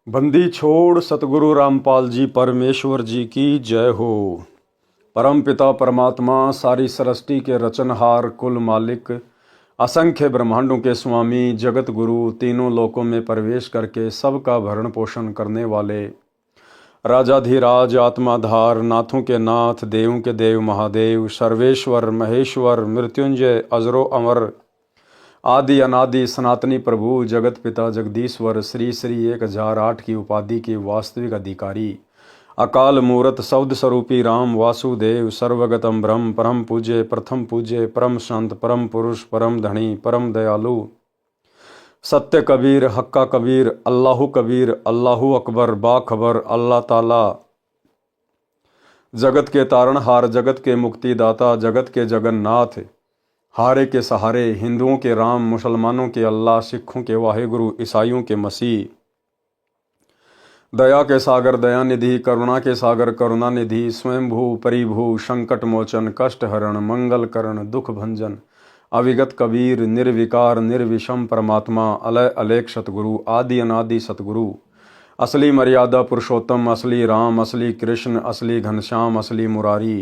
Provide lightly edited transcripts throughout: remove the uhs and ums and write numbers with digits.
बंदी छोड़ सतगुरु रामपाल जी परमेश्वर जी की जय हो। परम पिता परमात्मा सारी सृष्टि के रचनहार कुल मालिक असंख्य ब्रह्मांडों के स्वामी जगत गुरु तीनों लोकों में प्रवेश करके सबका भरण पोषण करने वाले राजाधिराज आत्माधार नाथों के नाथ देवों के देव महादेव सर्वेश्वर महेश्वर मृत्युंजय अजरो अमर आदि अनादि सनातनी प्रभु जगत पिता जगदीश्वर श्री श्री 1008 की उपाधि के वास्तविक अधिकारी अकाल मूरत शब्द स्वरूपी राम वासुदेव सर्वगतम ब्रह्म परम पूज्य प्रथम पूज्य परम संत परम पुरुष परम धनी परम दयालु सत्य कबीर हक्का कबीर अल्लाहु अकबर बाखबर अल्लाह ताला जगत के तारणहार जगत के मुक्तिदाता जगत के जगन्नाथ हारे के सहारे हिंदुओं के राम मुसलमानों के अल्लाह सिखों के वाहेगुरु ईसाइयों के मसीह दया के सागर दयानिधि करुणा के सागर करुणानिधि स्वयंभू परिभू संकट मोचन कष्ट हरण मंगल करण दुख भंजन अविगत कबीर निर्विकार निर्विषम परमात्मा अलय अलेख सतगुरु आदि अनादि सतगुरु असली मर्यादा पुरुषोत्तम असली राम असली कृष्ण असली घनश्याम असली मुरारी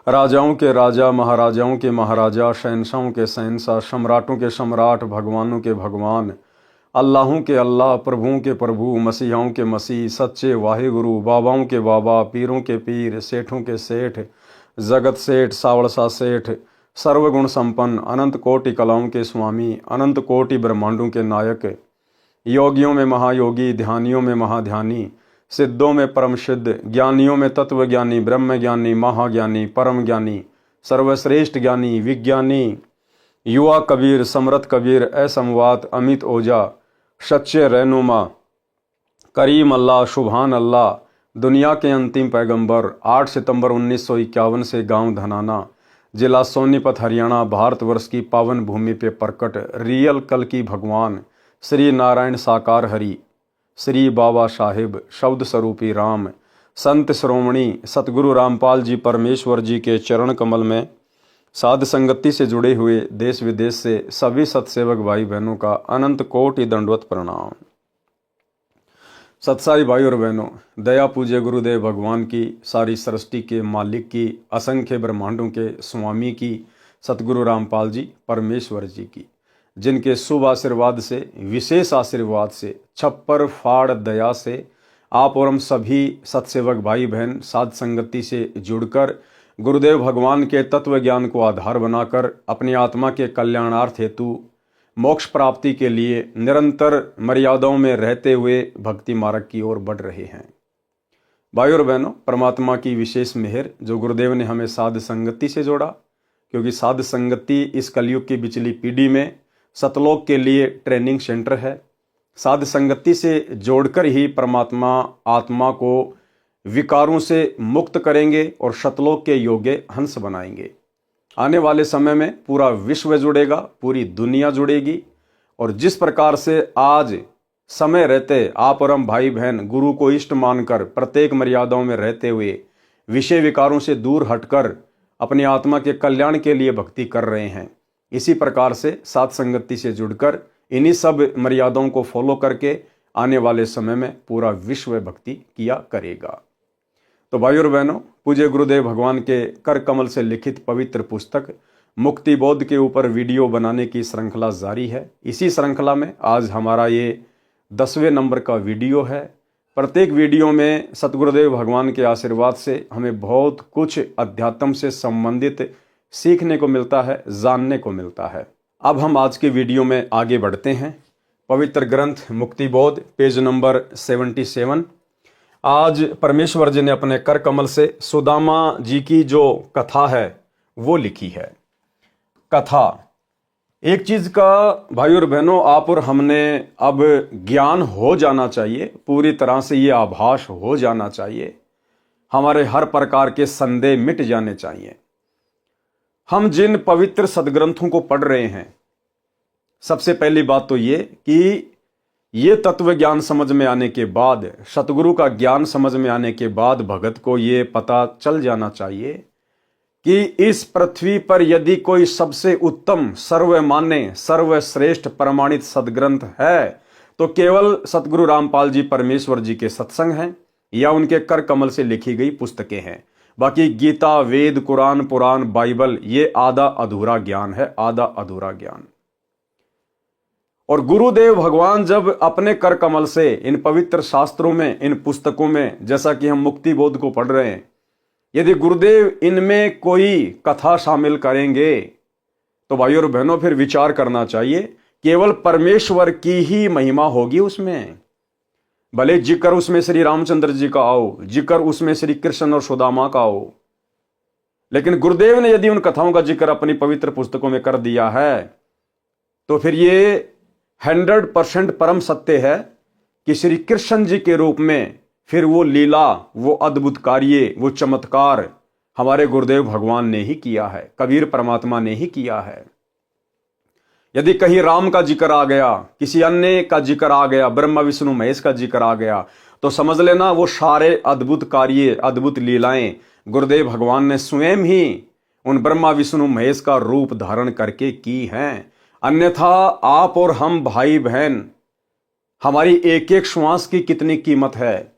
राजाओं के राजा महाराजाओं के महाराजा शहंशाहों के शहंशाह सम्राटों के सम्राट भगवानों के भगवान अल्लाहों के अल्लाह प्रभुओं के प्रभु मसीहाओं के मसीह सच्चे वाहेगुरु बाबाओं के बाबा पीरों के पीर सेठों के सेठ जगत सेठ सावड़सा सेठ सर्वगुण संपन्न अनंत कोटि कलाओं के स्वामी अनंत कोटि ब्रह्मांडों के नायक योगियों में महायोगी ध्यानियों में महाध्यानी सिद्धों में परम सिद्ध ज्ञानियों में तत्व ज्ञानी ब्रह्म ज्ञानी महाज्ञानी परम ज्ञानी सर्वश्रेष्ठ ज्ञानी विज्ञानी युवा कबीर समरथ कबीर असमवात अमित ओझा सच्चे रहनुमा करीम अल्लाह शुभान अल्लाह दुनिया के अंतिम पैगंबर 8 सितंबर 1951 से गांव धनाना जिला सोनीपत हरियाणा भारतवर्ष की पावन भूमि पे प्रकट रियल कल की भगवान श्री नारायण साकार हरि श्री बाबा साहिब शब्द स्वरूपी राम संत श्रोमणी सतगुरु रामपाल जी परमेश्वर जी के चरण कमल में साध संगति से जुड़े हुए देश विदेश से सभी सतसेवक भाई बहनों का अनंत कोटि दंडवत प्रणाम। सत्साई भाई और बहनों, दया पूज्य गुरुदेव भगवान की सारी सृष्टि के मालिक की असंख्य ब्रह्मांडों के स्वामी की सतगुरु रामपाल जी परमेश्वर जी की जिनके शुभ आशीर्वाद से विशेष आशीर्वाद से छप्पर फाड़ दया से आप और हम सभी सत्सेवक भाई बहन साध संगति से जुड़कर गुरुदेव भगवान के तत्व ज्ञान को आधार बनाकर अपनी आत्मा के कल्याणार्थ हेतु मोक्ष प्राप्ति के लिए निरंतर मर्यादाओं में रहते हुए भक्ति मार्ग की ओर बढ़ रहे हैं। भाई और बहनों, परमात्मा की विशेष मेहर जो गुरुदेव ने हमें साध संगति से जोड़ा, क्योंकि साध संगति इस कलयुग की बिचली पीढ़ी में सतलोक के लिए ट्रेनिंग सेंटर है। साध संगति से जोड़कर ही परमात्मा आत्मा को विकारों से मुक्त करेंगे और सतलोक के योग्य हंस बनाएंगे। आने वाले समय में पूरा विश्व जुड़ेगा, पूरी दुनिया जुड़ेगी और जिस प्रकार से आज समय रहते आप और हम भाई बहन गुरु को इष्ट मानकर प्रत्येक मर्यादाओं में रहते हुए विषय विकारों से दूर हटकर अपनी आत्मा के कल्याण के लिए भक्ति कर रहे हैं, इसी प्रकार से साध संगति से जुड़कर इन्हीं सब मर्यादाओं को फॉलो करके आने वाले समय में पूरा विश्व भक्ति किया करेगा। तो भाई और बहनों, पूज्य गुरुदेव भगवान के कर कमल से लिखित पवित्र पुस्तक मुक्ति बोध के ऊपर वीडियो बनाने की श्रृंखला जारी है। इसी श्रृंखला में आज हमारा ये 10वें नंबर का वीडियो है। प्रत्येक वीडियो में सतगुरुदेव भगवान के आशीर्वाद से हमें बहुत कुछ अध्यात्म से संबंधित सीखने को मिलता है, जानने को मिलता है। अब हम आज के वीडियो में आगे बढ़ते हैं। पवित्र ग्रंथ मुक्ति बोध पेज नंबर 77। आज परमेश्वर जी ने अपने कर कमल से सुदामा जी की जो कथा है वो लिखी है। कथा एक चीज का भाई और बहनों, आप और हमने अब ज्ञान हो जाना चाहिए, पूरी तरह से ये आभास हो जाना चाहिए, हमारे हर प्रकार के संदेह मिट जाने चाहिए। हम जिन पवित्र सदग्रंथों को पढ़ रहे हैं, सबसे पहली बात तो ये कि ये तत्व ज्ञान समझ में आने के बाद, सतगुरु का ज्ञान समझ में आने के बाद भगत को ये पता चल जाना चाहिए कि इस पृथ्वी पर यदि कोई सबसे उत्तम सर्वमान्य सर्वश्रेष्ठ प्रमाणित सदग्रंथ है तो केवल सतगुरु रामपाल जी परमेश्वर जी के सत्संग हैं या उनके कर कमल से लिखी गई पुस्तकें हैं। बाकी गीता, वेद, कुरान, पुराण, बाइबल ये आधा अधूरा ज्ञान है, आधा अधूरा ज्ञान। और गुरुदेव भगवान जब अपने कर कमल से इन पवित्र शास्त्रों में, इन पुस्तकों में, जैसा कि हम मुक्ति बोध को पढ़ रहे हैं, यदि गुरुदेव इनमें कोई कथा शामिल करेंगे तो भाइयों और बहनों फिर विचार करना चाहिए, केवल परमेश्वर की ही महिमा होगी उसमें। भले जिक्र उसमें श्री रामचंद्र जी का आओ, जिक्र उसमें श्री कृष्ण और सुदामा का आओ, लेकिन गुरुदेव ने यदि उन कथाओं का जिक्र अपनी पवित्र पुस्तकों में कर दिया है तो फिर ये 100% परम सत्य है कि श्री कृष्ण जी के रूप में फिर वो लीला, वो अद्भुत कार्य, वो चमत्कार हमारे गुरुदेव भगवान ने ही किया है, कबीर परमात्मा ने ही किया है। यदि कहीं राम का जिक्र आ गया, किसी अन्य का जिक्र आ गया, ब्रह्मा विष्णु महेश का जिक्र आ गया, तो समझ लेना वो सारे अद्भुत कार्य, अद्भुत लीलाएं गुरुदेव भगवान ने स्वयं ही उन ब्रह्मा विष्णु महेश का रूप धारण करके की हैं। अन्यथा आप और हम भाई बहन, हमारी एक एक श्वास की कितनी कीमत है।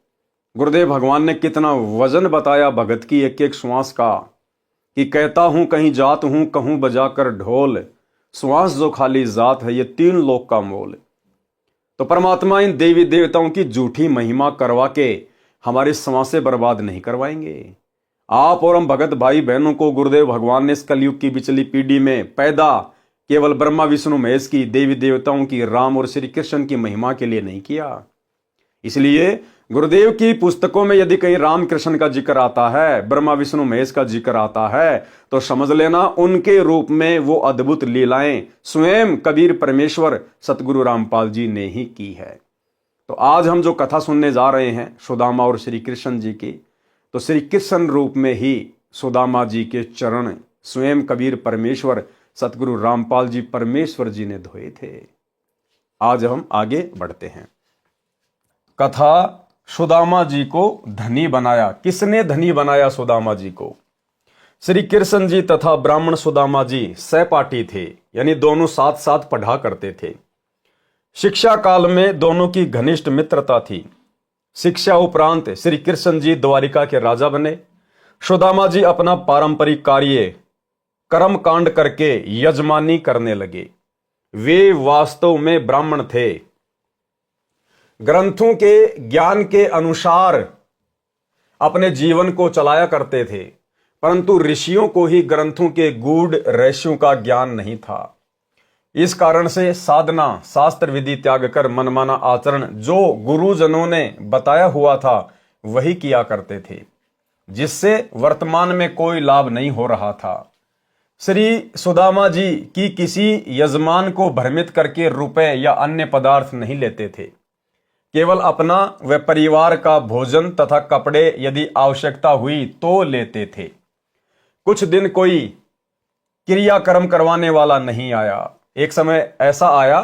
गुरुदेव भगवान ने कितना वजन बताया भगत की एक एक श्वास का, कि कहता हूं कहीं जात हूं, कहूं बजाकर ढोल, श्वास जो खाली जात है ये 3 लोक का मोल। तो परमात्मा इन देवी देवताओं की झूठी महिमा करवा के हमारे श्वासें बर्बाद नहीं करवाएंगे। आप और हम भगत भाई बहनों को गुरुदेव भगवान ने इस कलयुग की बिचली पीढ़ी में पैदा केवल ब्रह्मा विष्णु महेश की, देवी देवताओं की, राम और श्री कृष्ण की महिमा के लिए नहीं किया। इसलिए गुरुदेव की पुस्तकों में यदि कहीं राम कृष्ण का जिक्र आता है, ब्रह्मा विष्णु महेश का जिक्र आता है, तो समझ लेना उनके रूप में वो अद्भुत लीलाएं स्वयं कबीर परमेश्वर सतगुरु रामपाल जी ने ही की है। तो आज हम जो कथा सुनने जा रहे हैं सुदामा और श्री कृष्ण जी की, तो श्री कृष्ण रूप में ही सुदामा जी के चरण स्वयं कबीर परमेश्वर सतगुरु रामपाल जी परमेश्वर जी ने धोए थे। आज हम आगे बढ़ते हैं। कथा सुदामा जी को धनी बनाया। किसने धनी बनाया सुदामा जी को? श्री कृष्ण जी तथा ब्राह्मण सुदामा जी सहपाठी थे, यानी दोनों साथ साथ पढ़ा करते थे। शिक्षा काल में दोनों की घनिष्ठ मित्रता थी। शिक्षा उपरांत श्री कृष्ण जी द्वारिका के राजा बने। सुदामा जी अपना पारंपरिक कार्य कर्म कांड करके यजमानी करने लगे। वे वास्तव में ब्राह्मण थे। ग्रंथों के ज्ञान के अनुसार अपने जीवन को चलाया करते थे, परंतु ऋषियों को ही ग्रंथों के गूढ़ रहस्यों का ज्ञान नहीं था। इस कारण से साधना, शास्त्र विधि त्याग कर मनमाना आचरण जो गुरुजनों ने बताया हुआ था वही किया करते थे, जिससे वर्तमान में कोई लाभ नहीं हो रहा था। श्री सुदामा जी की किसी यजमान को भ्रमित करके रुपए या अन्य पदार्थ नहीं लेते थे। केवल अपना व परिवार का भोजन तथा कपड़े यदि आवश्यकता हुई तो लेते थे। कुछ दिन कोई क्रियाकर्म करवाने वाला नहीं आया। एक समय ऐसा आया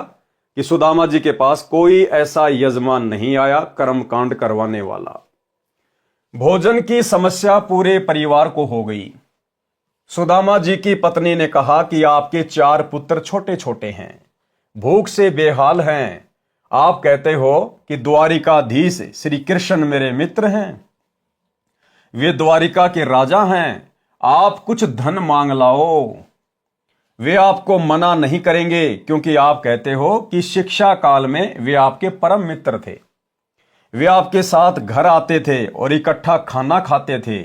कि सुदामा जी के पास कोई ऐसा यजमान नहीं आया कर्मकांड करवाने वाला। भोजन की समस्या पूरे परिवार को हो गई। सुदामा जी की पत्नी ने कहा कि आपके 4 पुत्र छोटे छोटे हैं, भूख से बेहाल हैं। आप कहते हो कि द्वारिकाधीश श्री कृष्ण मेरे मित्र हैं, वे द्वारिका के राजा हैं, आप कुछ धन मांग लाओ। वे आपको मना नहीं करेंगे, क्योंकि आप कहते हो कि शिक्षा काल में वे आपके परम मित्र थे। वे आपके साथ घर आते थे और इकट्ठा खाना खाते थे।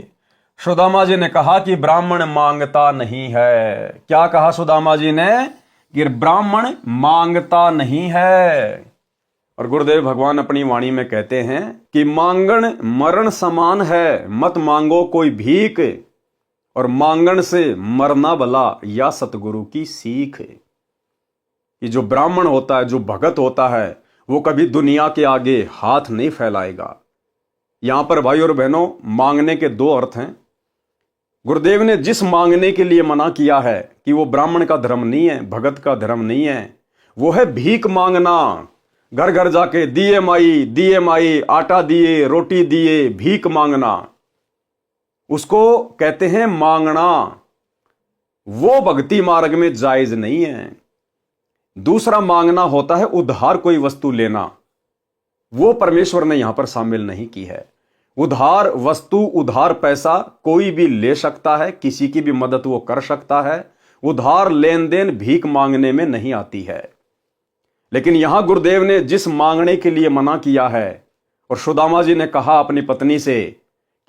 सुदामा जी ने कहा कि ब्राह्मण मांगता नहीं है। क्या कहा सुदामा जी ने? कि ब्राह्मण मांगता नहीं है। और गुरुदेव भगवान अपनी वाणी में कहते हैं कि मांगण मरण समान है, मत मांगो कोई भीख, और मांगण से मरना भला या सतगुरु की सीख। कि जो ब्राह्मण होता है, जो भगत होता है, वो कभी दुनिया के आगे हाथ नहीं फैलाएगा। यहां पर भाई और बहनों मांगने के 2 अर्थ हैं। गुरुदेव ने जिस मांगने के लिए मना किया है कि वो ब्राह्मण का धर्म नहीं है, भगत का धर्म नहीं है, वो है भीख मांगना। घर घर जाके दिए माई, आटा दिए, रोटी दिए, भीख मांगना, उसको कहते हैं मांगना। वो भक्ति मार्ग में जायज नहीं है। दूसरा मांगना होता है उधार कोई वस्तु लेना, वो परमेश्वर ने यहां पर शामिल नहीं की है। उधार वस्तु, उधार पैसा कोई भी ले सकता है, किसी की भी मदद वो कर सकता है। उधार लेन देन भीख मांगने में नहीं आती है। लेकिन यहां गुरुदेव ने जिस मांगने के लिए मना किया है, और सुदामा जी ने कहा अपनी पत्नी से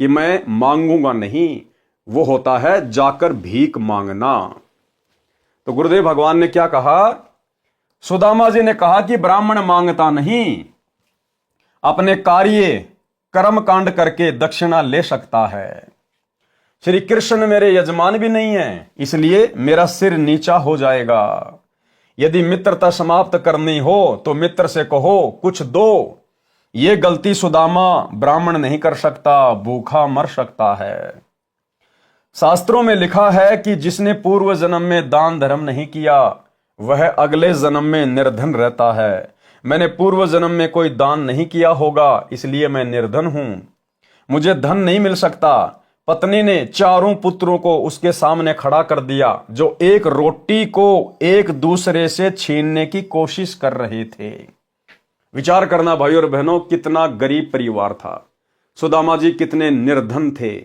कि मैं मांगूंगा नहीं, वो होता है जाकर भीख मांगना। तो गुरुदेव भगवान ने क्या कहा? सुदामा जी ने कहा कि ब्राह्मण मांगता नहीं, अपने कार्य कर्म कांड करके दक्षिणा ले सकता है। श्री कृष्ण मेरे यजमान भी नहीं है, इसलिए मेरा सिर नीचा हो जाएगा। यदि मित्रता समाप्त करनी हो तो मित्र से कहो कुछ दो। ये गलती सुदामा ब्राह्मण नहीं कर सकता, भूखा मर सकता है। शास्त्रों में लिखा है कि जिसने पूर्व जन्म में दान धर्म नहीं किया वह अगले जन्म में निर्धन रहता है। मैंने पूर्व जन्म में कोई दान नहीं किया होगा, इसलिए मैं निर्धन हूं, मुझे धन नहीं मिल सकता। पत्नी ने चारों पुत्रों को उसके सामने खड़ा कर दिया, जो एक रोटी को एक दूसरे से छीनने की कोशिश कर रहे थे। विचार करना भाई और बहनों, कितना गरीब परिवार था। सुदामा जी कितने निर्धन थे।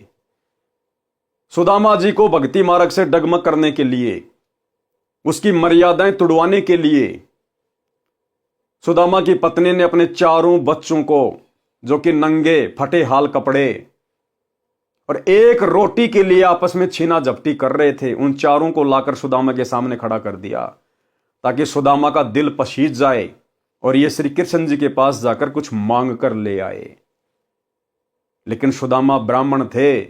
सुदामा जी को भक्ति मार्ग से डगमग करने के लिए, उसकी मर्यादाएं तुड़वाने के लिए सुदामा की पत्नी ने अपने चारों बच्चों को, जो कि नंगे फटे हाल कपड़े और एक रोटी के लिए आपस में छीना झपटी कर रहे थे, उन चारों को लाकर सुदामा के सामने खड़ा कर दिया, ताकि सुदामा का दिल पशीज जाए और ये श्री कृष्ण जी के पास जाकर कुछ मांग कर ले आए। लेकिन सुदामा ब्राह्मण थे,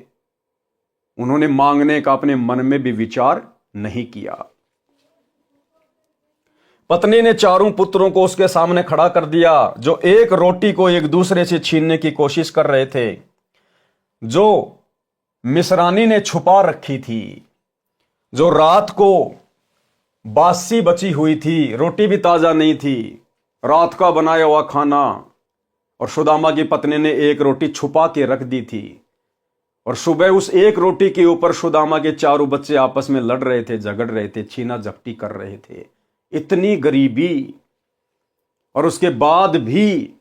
उन्होंने मांगने का अपने मन में भी विचार नहीं किया। पत्नी ने चारों पुत्रों को उसके सामने खड़ा कर दिया, जो एक रोटी को एक दूसरे से छीनने की कोशिश कर रहे थे, जो मिश्रानी ने छुपा रखी थी, जो रात को बासी बची हुई थी, रोटी भी ताजा नहीं थी, रात का बनाया हुआ खाना। और सुदामा की पत्नी ने एक रोटी छुपा के रख दी थी, और सुबह उस एक रोटी के ऊपर सुदामा के चारों बच्चे आपस में लड़ रहे थे, झगड़ रहे थे, छीना झपटी कर रहे थे। इतनी गरीबी, और उसके बाद भी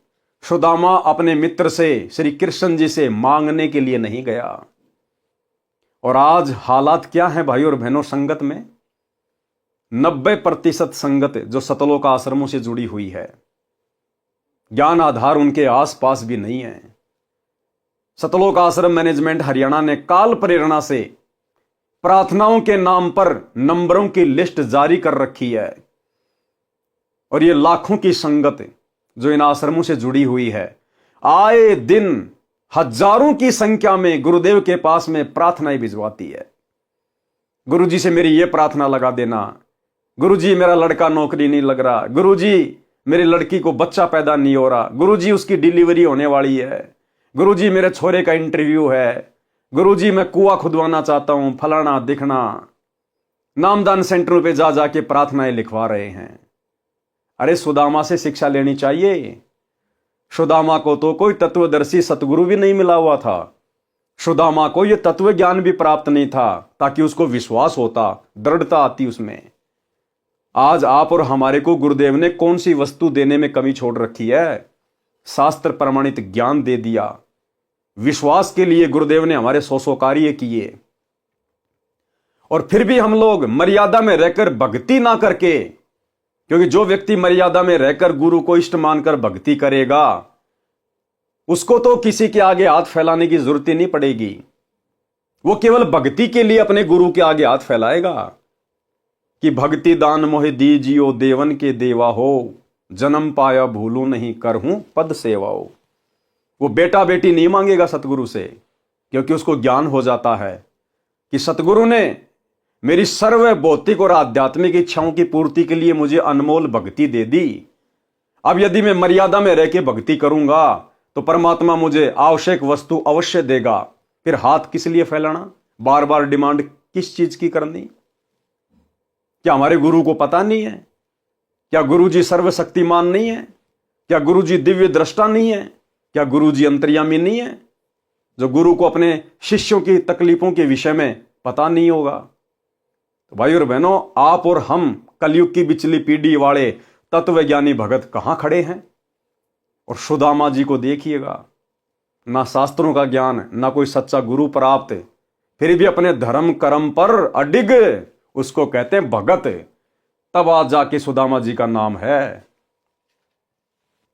सुदामा अपने मित्र से, श्री कृष्ण जी से मांगने के लिए नहीं गया। और आज हालात क्या है भाई और बहनों संगत में? 90% संगत जो सतलोक आश्रमों से जुड़ी हुई है, ज्ञान आधार उनके आसपास भी नहीं है। सतलोक आश्रम मैनेजमेंट हरियाणा ने काल प्रेरणा से प्रार्थनाओं के नाम पर नंबरों की लिस्ट जारी कर रखी है, और ये लाखों की संगत जो इन आश्रमों से जुड़ी हुई है, आए दिन हजारों की संख्या में गुरुदेव के पास में प्रार्थनाएं भिजवाती है। गुरुजी से मेरी ये प्रार्थना लगा देना, गुरुजी मेरा लड़का नौकरी नहीं लग रहा, गुरुजी मेरी लड़की को बच्चा पैदा नहीं हो रहा, गुरुजी उसकी डिलीवरी होने वाली है, गुरुजी मेरे छोरे का इंटरव्यू है, गुरुजी मैं कुआं खुदवाना चाहता हूं, फलाना दिखना। नामदान सेंटरों पे जा जाके प्रार्थनाएं लिखवा रहे हैं। अरे सुदामा से शिक्षा लेनी चाहिए। सुदामा को तो कोई तत्वदर्शी सतगुरु भी नहीं मिला हुआ था। सुदामा को यह तत्व ज्ञान भी प्राप्त नहीं था, ताकि उसको विश्वास होता, दृढ़ता आती उसमें। आज आप और हमारे को गुरुदेव ने कौन सी वस्तु देने में कमी छोड़ रखी है? शास्त्र प्रमाणित ज्ञान दे दिया। विश्वास के लिए गुरुदेव ने हमारे 100 कार्य किए, और फिर भी हम लोग मर्यादा में रहकर भक्ति ना करके, क्योंकि जो व्यक्ति मर्यादा में रहकर गुरु को इष्ट मानकर भक्ति करेगा, उसको तो किसी के आगे हाथ फैलाने की जरूरत ही नहीं पड़ेगी। वो केवल भक्ति के लिए अपने गुरु के आगे हाथ फैलाएगा कि भक्ति दान मोहि दीजियो देवन के देवा हो, जन्म पाया भूलू नहीं करहूं पद सेवाओ। वो बेटा बेटी नहीं मांगेगा सतगुरु से, क्योंकि उसको ज्ञान हो जाता है कि सतगुरु ने मेरी सर्व भौतिक और आध्यात्मिक इच्छाओं की पूर्ति के लिए मुझे अनमोल भक्ति दे दी। अब यदि मैं मर्यादा में रह के भक्ति करूंगा तो परमात्मा मुझे आवश्यक वस्तु अवश्य देगा। फिर हाथ किस लिए फैलाना, बार बार डिमांड किस चीज की करनी? क्या हमारे गुरु को पता नहीं है? क्या गुरु जी सर्वशक्तिमान नहीं है? क्या गुरु जी दिव्य दृष्टा नहीं है? क्या गुरु जी अंतर्यामी नहीं है, जो गुरु को अपने शिष्यों की तकलीफों के विषय में पता नहीं होगा? तो भाई और बहनों, आप और हम कलयुग की बिचली पीढ़ी वाले तत्वज्ञानी भगत कहां खड़े हैं। और सुदामा जी को देखिएगा, ना शास्त्रों का ज्ञान, ना कोई सच्चा गुरु प्राप्त, फिर भी अपने धर्म कर्म पर अडिग, उसको कहते हैं भगत। तब आज जाके सुदामा जी का नाम है।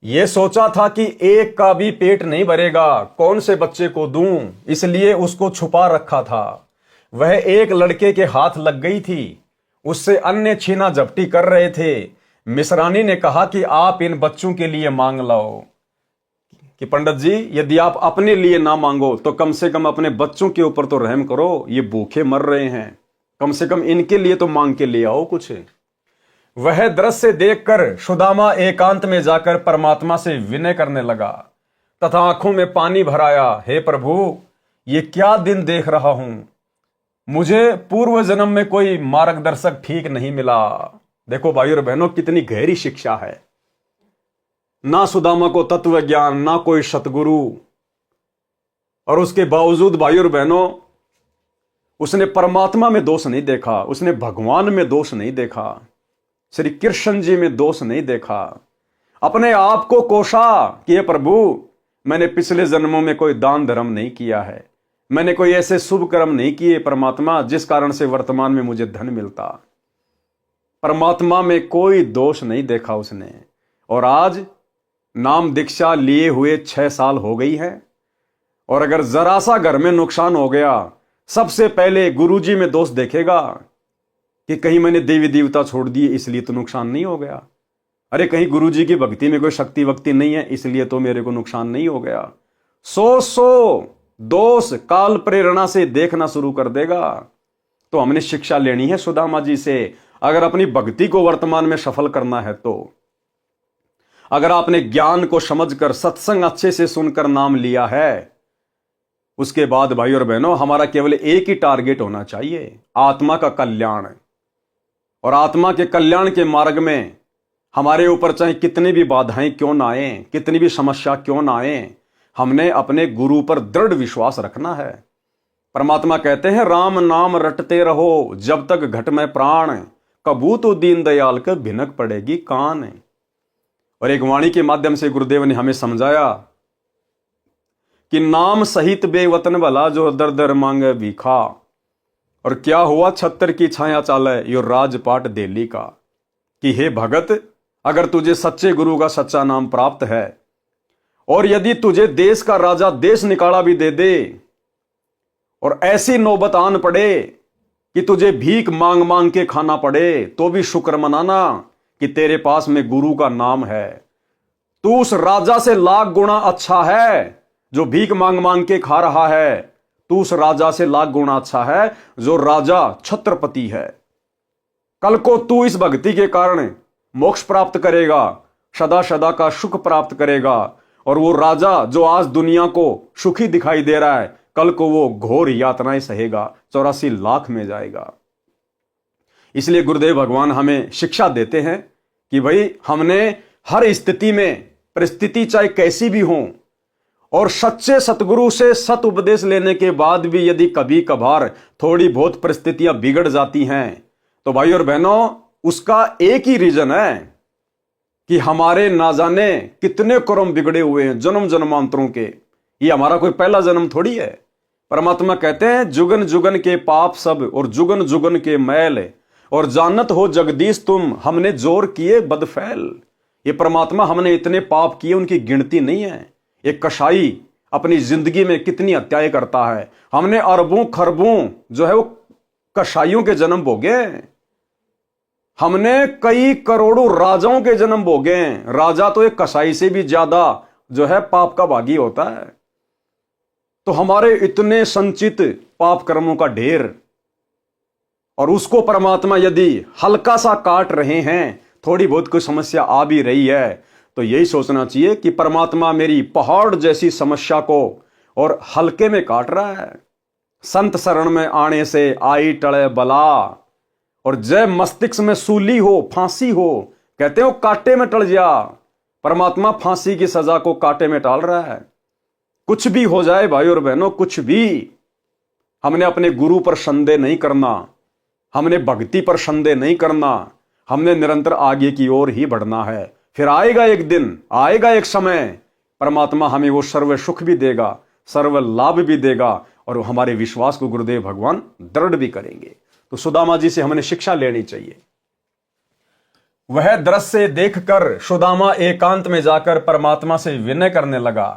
ये सोचा था कि एक का भी पेट नहीं भरेगा, कौन से बच्चे को दूं, इसलिए उसको छुपा रखा था। वह एक लड़के के हाथ लग गई थी, उससे अन्य छीना झपटी कर रहे थे। मिसरानी ने कहा कि आप इन बच्चों के लिए मांग लाओ। कि पंडित जी, यदि आप अपने लिए ना मांगो तो कम से कम अपने बच्चों के ऊपर तो रहम करो, ये भूखे मर रहे हैं, कम से कम इनके लिए तो मांग के ले आओ कुछ। वह दृश्य देखकर सुदामा एकांत में जाकर परमात्मा से विनय करने लगा तथा आंखों में पानी भराया। हे प्रभु, ये क्या दिन देख रहा हूं, मुझे पूर्व जन्म में कोई मार्गदर्शक ठीक नहीं मिला। देखो भाई और बहनों, कितनी गहरी शिक्षा है। ना सुदामा को तत्व ज्ञान, ना कोई सतगुरु, और उसके बावजूद भाई और बहनों उसने परमात्मा में दोष नहीं देखा, उसने भगवान में दोष नहीं देखा, श्री कृष्ण जी में दोष नहीं देखा। अपने आप को कोसा कि हे प्रभु, मैंने पिछले जन्मों में कोई दान धर्म नहीं किया है, मैंने कोई ऐसे शुभ कर्म नहीं किए परमात्मा जिस कारण से वर्तमान में मुझे धन मिलता। परमात्मा में कोई दोष नहीं देखा उसने। और आज नाम दीक्षा लिए हुए 6 साल हो गई है, और अगर जरा सा घर में नुकसान हो गया, सबसे पहले गुरुजी में दोष देखेगा कि कहीं मैंने देवी देवता छोड़ दिए इसलिए तो नुकसान नहीं हो गया। अरे कहीं गुरुजी की भक्ति में कोई शक्ति वक्ति नहीं है इसलिए तो मेरे को नुकसान नहीं हो गया। सौ दोष काल प्रेरणा से देखना शुरू कर देगा। तो हमने शिक्षा लेनी है सुदामा जी से, अगर अपनी भक्ति को वर्तमान में सफल करना है तो। अगर आपने ज्ञान को समझकर सत्संग अच्छे से सुनकर नाम लिया है, उसके बाद भाई और बहनों हमारा केवल एक ही टारगेट होना चाहिए, आत्मा का कल्याण। और आत्मा के कल्याण के मार्ग में हमारे ऊपर चाहे कितनी भी बाधाएं क्यों ना आए, कितनी भी समस्या क्यों ना आए, हमने अपने गुरु पर दृढ़ विश्वास रखना है। परमात्मा कहते हैं, राम नाम रटते रहो जब तक घट में प्राण, कबू तो दीन दयाल के भिनक पड़ेगी कान। और एक वाणी के माध्यम से गुरुदेव ने हमें समझाया कि नाम सहित बेवतन भला जो दर दर मांगे भीखा। और क्या हुआ छत्तर की छाया चाले यो राजपाट दिल्ली का। कि हे भगत, अगर तुझे सच्चे गुरु का सच्चा नाम प्राप्त है और यदि तुझे देश का राजा देश निकाला भी दे दे और ऐसी नौबत आन पड़े कि तुझे भीख मांग मांग के खाना पड़े, तो भी शुक्र मनाना कि तेरे पास में गुरु का नाम है। तू उस राजा से लाख गुना अच्छा है जो भीख मांग मांग के खा रहा है, तू उस राजा से लाख गुना अच्छा है जो राजा छत्रपति है। कल को तू इस भक्ति के कारण मोक्ष प्राप्त करेगा, सदा सदा का सुख प्राप्त करेगा। और वो राजा जो आज दुनिया को सुखी दिखाई दे रहा है, कल को वो घोर यातनाएं सहेगा, 84 लाख में जाएगा। इसलिए गुरुदेव भगवान हमें शिक्षा देते हैं कि भाई हमने हर स्थिति में, परिस्थिति चाहे कैसी भी हो, और सच्चे सतगुरु से सत उपदेश लेने के बाद भी यदि कभी कभार थोड़ी बहुत परिस्थितियां बिगड़ जाती हैं, तो भाई और बहनों उसका एक ही रीजन है कि हमारे ना जाने कितने कर्म बिगड़े हुए हैं जन्म जन्मांतरों के। ये हमारा कोई पहला जन्म थोड़ी है। परमात्मा कहते हैं, जुगन जुगन के पाप सब और जुगन जुगन के मैल, और जानत हो जगदीश तुम हमने जोर किए बदफैल। ये परमात्मा हमने इतने पाप किए उनकी गिनती नहीं है। एक कसाई अपनी जिंदगी में कितनी हत्याएं करता है, हमने अरबों खरबों जो है वो कसाईयों के जन्म भोगे, हमने कई करोड़ों राजाओं के जन्म भोगे। राजा तो एक कसाई से भी ज्यादा जो है पाप का भागी होता है। तो हमारे इतने संचित पाप कर्मों का ढेर, और उसको परमात्मा यदि हल्का सा काट रहे हैं, थोड़ी बहुत कोई समस्या आ भी रही है, तो यही सोचना चाहिए कि परमात्मा मेरी पहाड़ जैसी समस्या को और हल्के में काट रहा है। संत शरण में आने से आई टले बला, और जय मस्तिष्क में सूली हो, फांसी हो, कहते हो कांटे में टल जा। परमात्मा फांसी की सजा को कांटे में टाल रहा है। कुछ भी हो जाए भाई और बहनों, कुछ भी, हमने अपने गुरु पर संदेह नहीं करना, हमने भक्ति पर संदेह नहीं करना, हमने निरंतर आगे की ओर ही बढ़ना है। फिर आएगा एक दिन, आएगा एक समय, परमात्मा हमें वो सर्व सुख भी देगा, सर्व लाभ भी देगा, और हमारे विश्वास को गुरुदेव भगवान दृढ़ भी करेंगे। तो सुदामा जी से हमने शिक्षा लेनी चाहिए। वह दृश्य देखकर सुदामा एकांत में जाकर परमात्मा से विनय करने लगा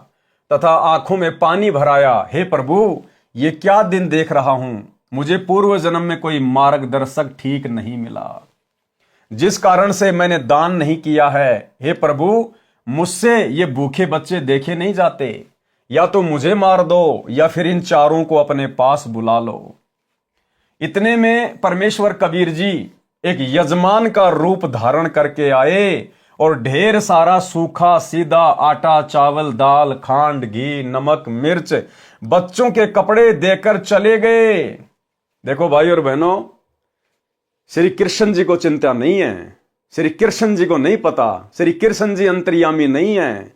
तथा आंखों में पानी भराया, हे प्रभु, ये क्या दिन देख रहा हूं। मुझे पूर्व जन्म में कोई मार्गदर्शक ठीक नहीं मिला, जिस कारण से मैंने दान नहीं किया है। हे प्रभु, मुझसे ये भूखे बच्चे देखे नहीं जाते। या तो मुझे मार दो या फिर इन चारों को अपने पास बुला लो। इतने में परमेश्वर कबीर जी एक यजमान का रूप धारण करके आए और ढेर सारा सूखा सीधा आटा, चावल, दाल, खांड, घी, नमक, मिर्च बच्चों के कपड़े देकर चले गए। देखो भाई और बहनों, श्री कृष्ण जी को चिंता नहीं है, श्री कृष्ण जी को नहीं पता, श्री कृष्ण जी अंतर्यामी नहीं है।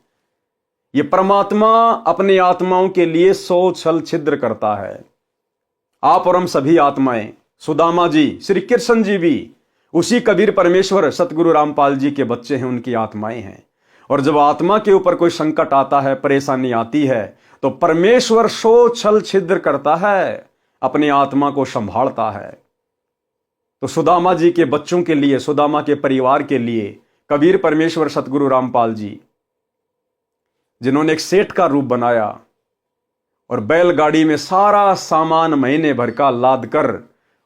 ये परमात्मा अपनी आत्माओं के लिए 100 छल छिद्र करता है। आप और हम सभी आत्माएं, सुदामा जी, श्री कृष्ण जी भी उसी कबीर परमेश्वर सतगुरु रामपाल जी के बच्चे हैं, उनकी आत्माएं हैं। और जब आत्मा के ऊपर कोई संकट आता है, परेशानी आती है, तो परमेश्वर 100 छल छिद्र करता है, अपनी आत्मा को संभालता है। तो सुदामा जी के बच्चों के लिए, सुदामा के परिवार के लिए कबीर परमेश्वर सतगुरु रामपाल जी, जिन्होंने एक सेठ का रूप बनाया और बैलगाड़ी में सारा सामान महीने भर का लाद कर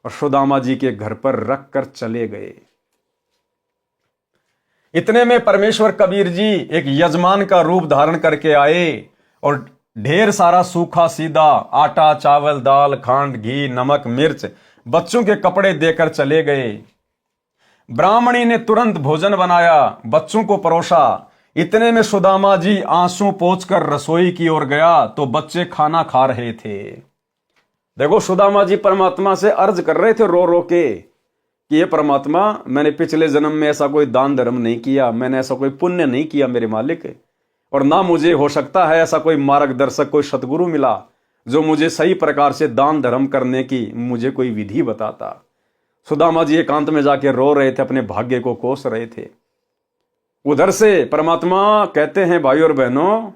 और सुदामा जी के घर पर रख कर चले गए। इतने में परमेश्वर कबीर जी एक यजमान का रूप धारण करके आए और ढेर सारा सूखा सीधा आटा, चावल, दाल, खांड, घी, नमक, मिर्च बच्चों के कपड़े देकर चले गए। ब्राह्मणी ने तुरंत भोजन बनाया, बच्चों को परोसा। इतने में सुदामा जी आंसू पोंछकर रसोई की ओर गया तो बच्चे खाना खा रहे थे। देखो, सुदामा जी परमात्मा से अर्ज कर रहे थे रो रो के कि ये परमात्मा, मैंने पिछले जन्म में ऐसा कोई दान धर्म नहीं किया, मैंने ऐसा कोई पुण्य नहीं किया मेरे मालिक, और ना मुझे हो सकता है ऐसा कोई मार्गदर्शक, कोई सतगुरु मिला जो मुझे सही प्रकार से दान धर्म करने की मुझे कोई विधि बताता। सुदामा जी एकांत में जाके रो रहे थे, अपने भाग्य को कोस रहे थे। उधर से परमात्मा कहते हैं, भाई और बहनों,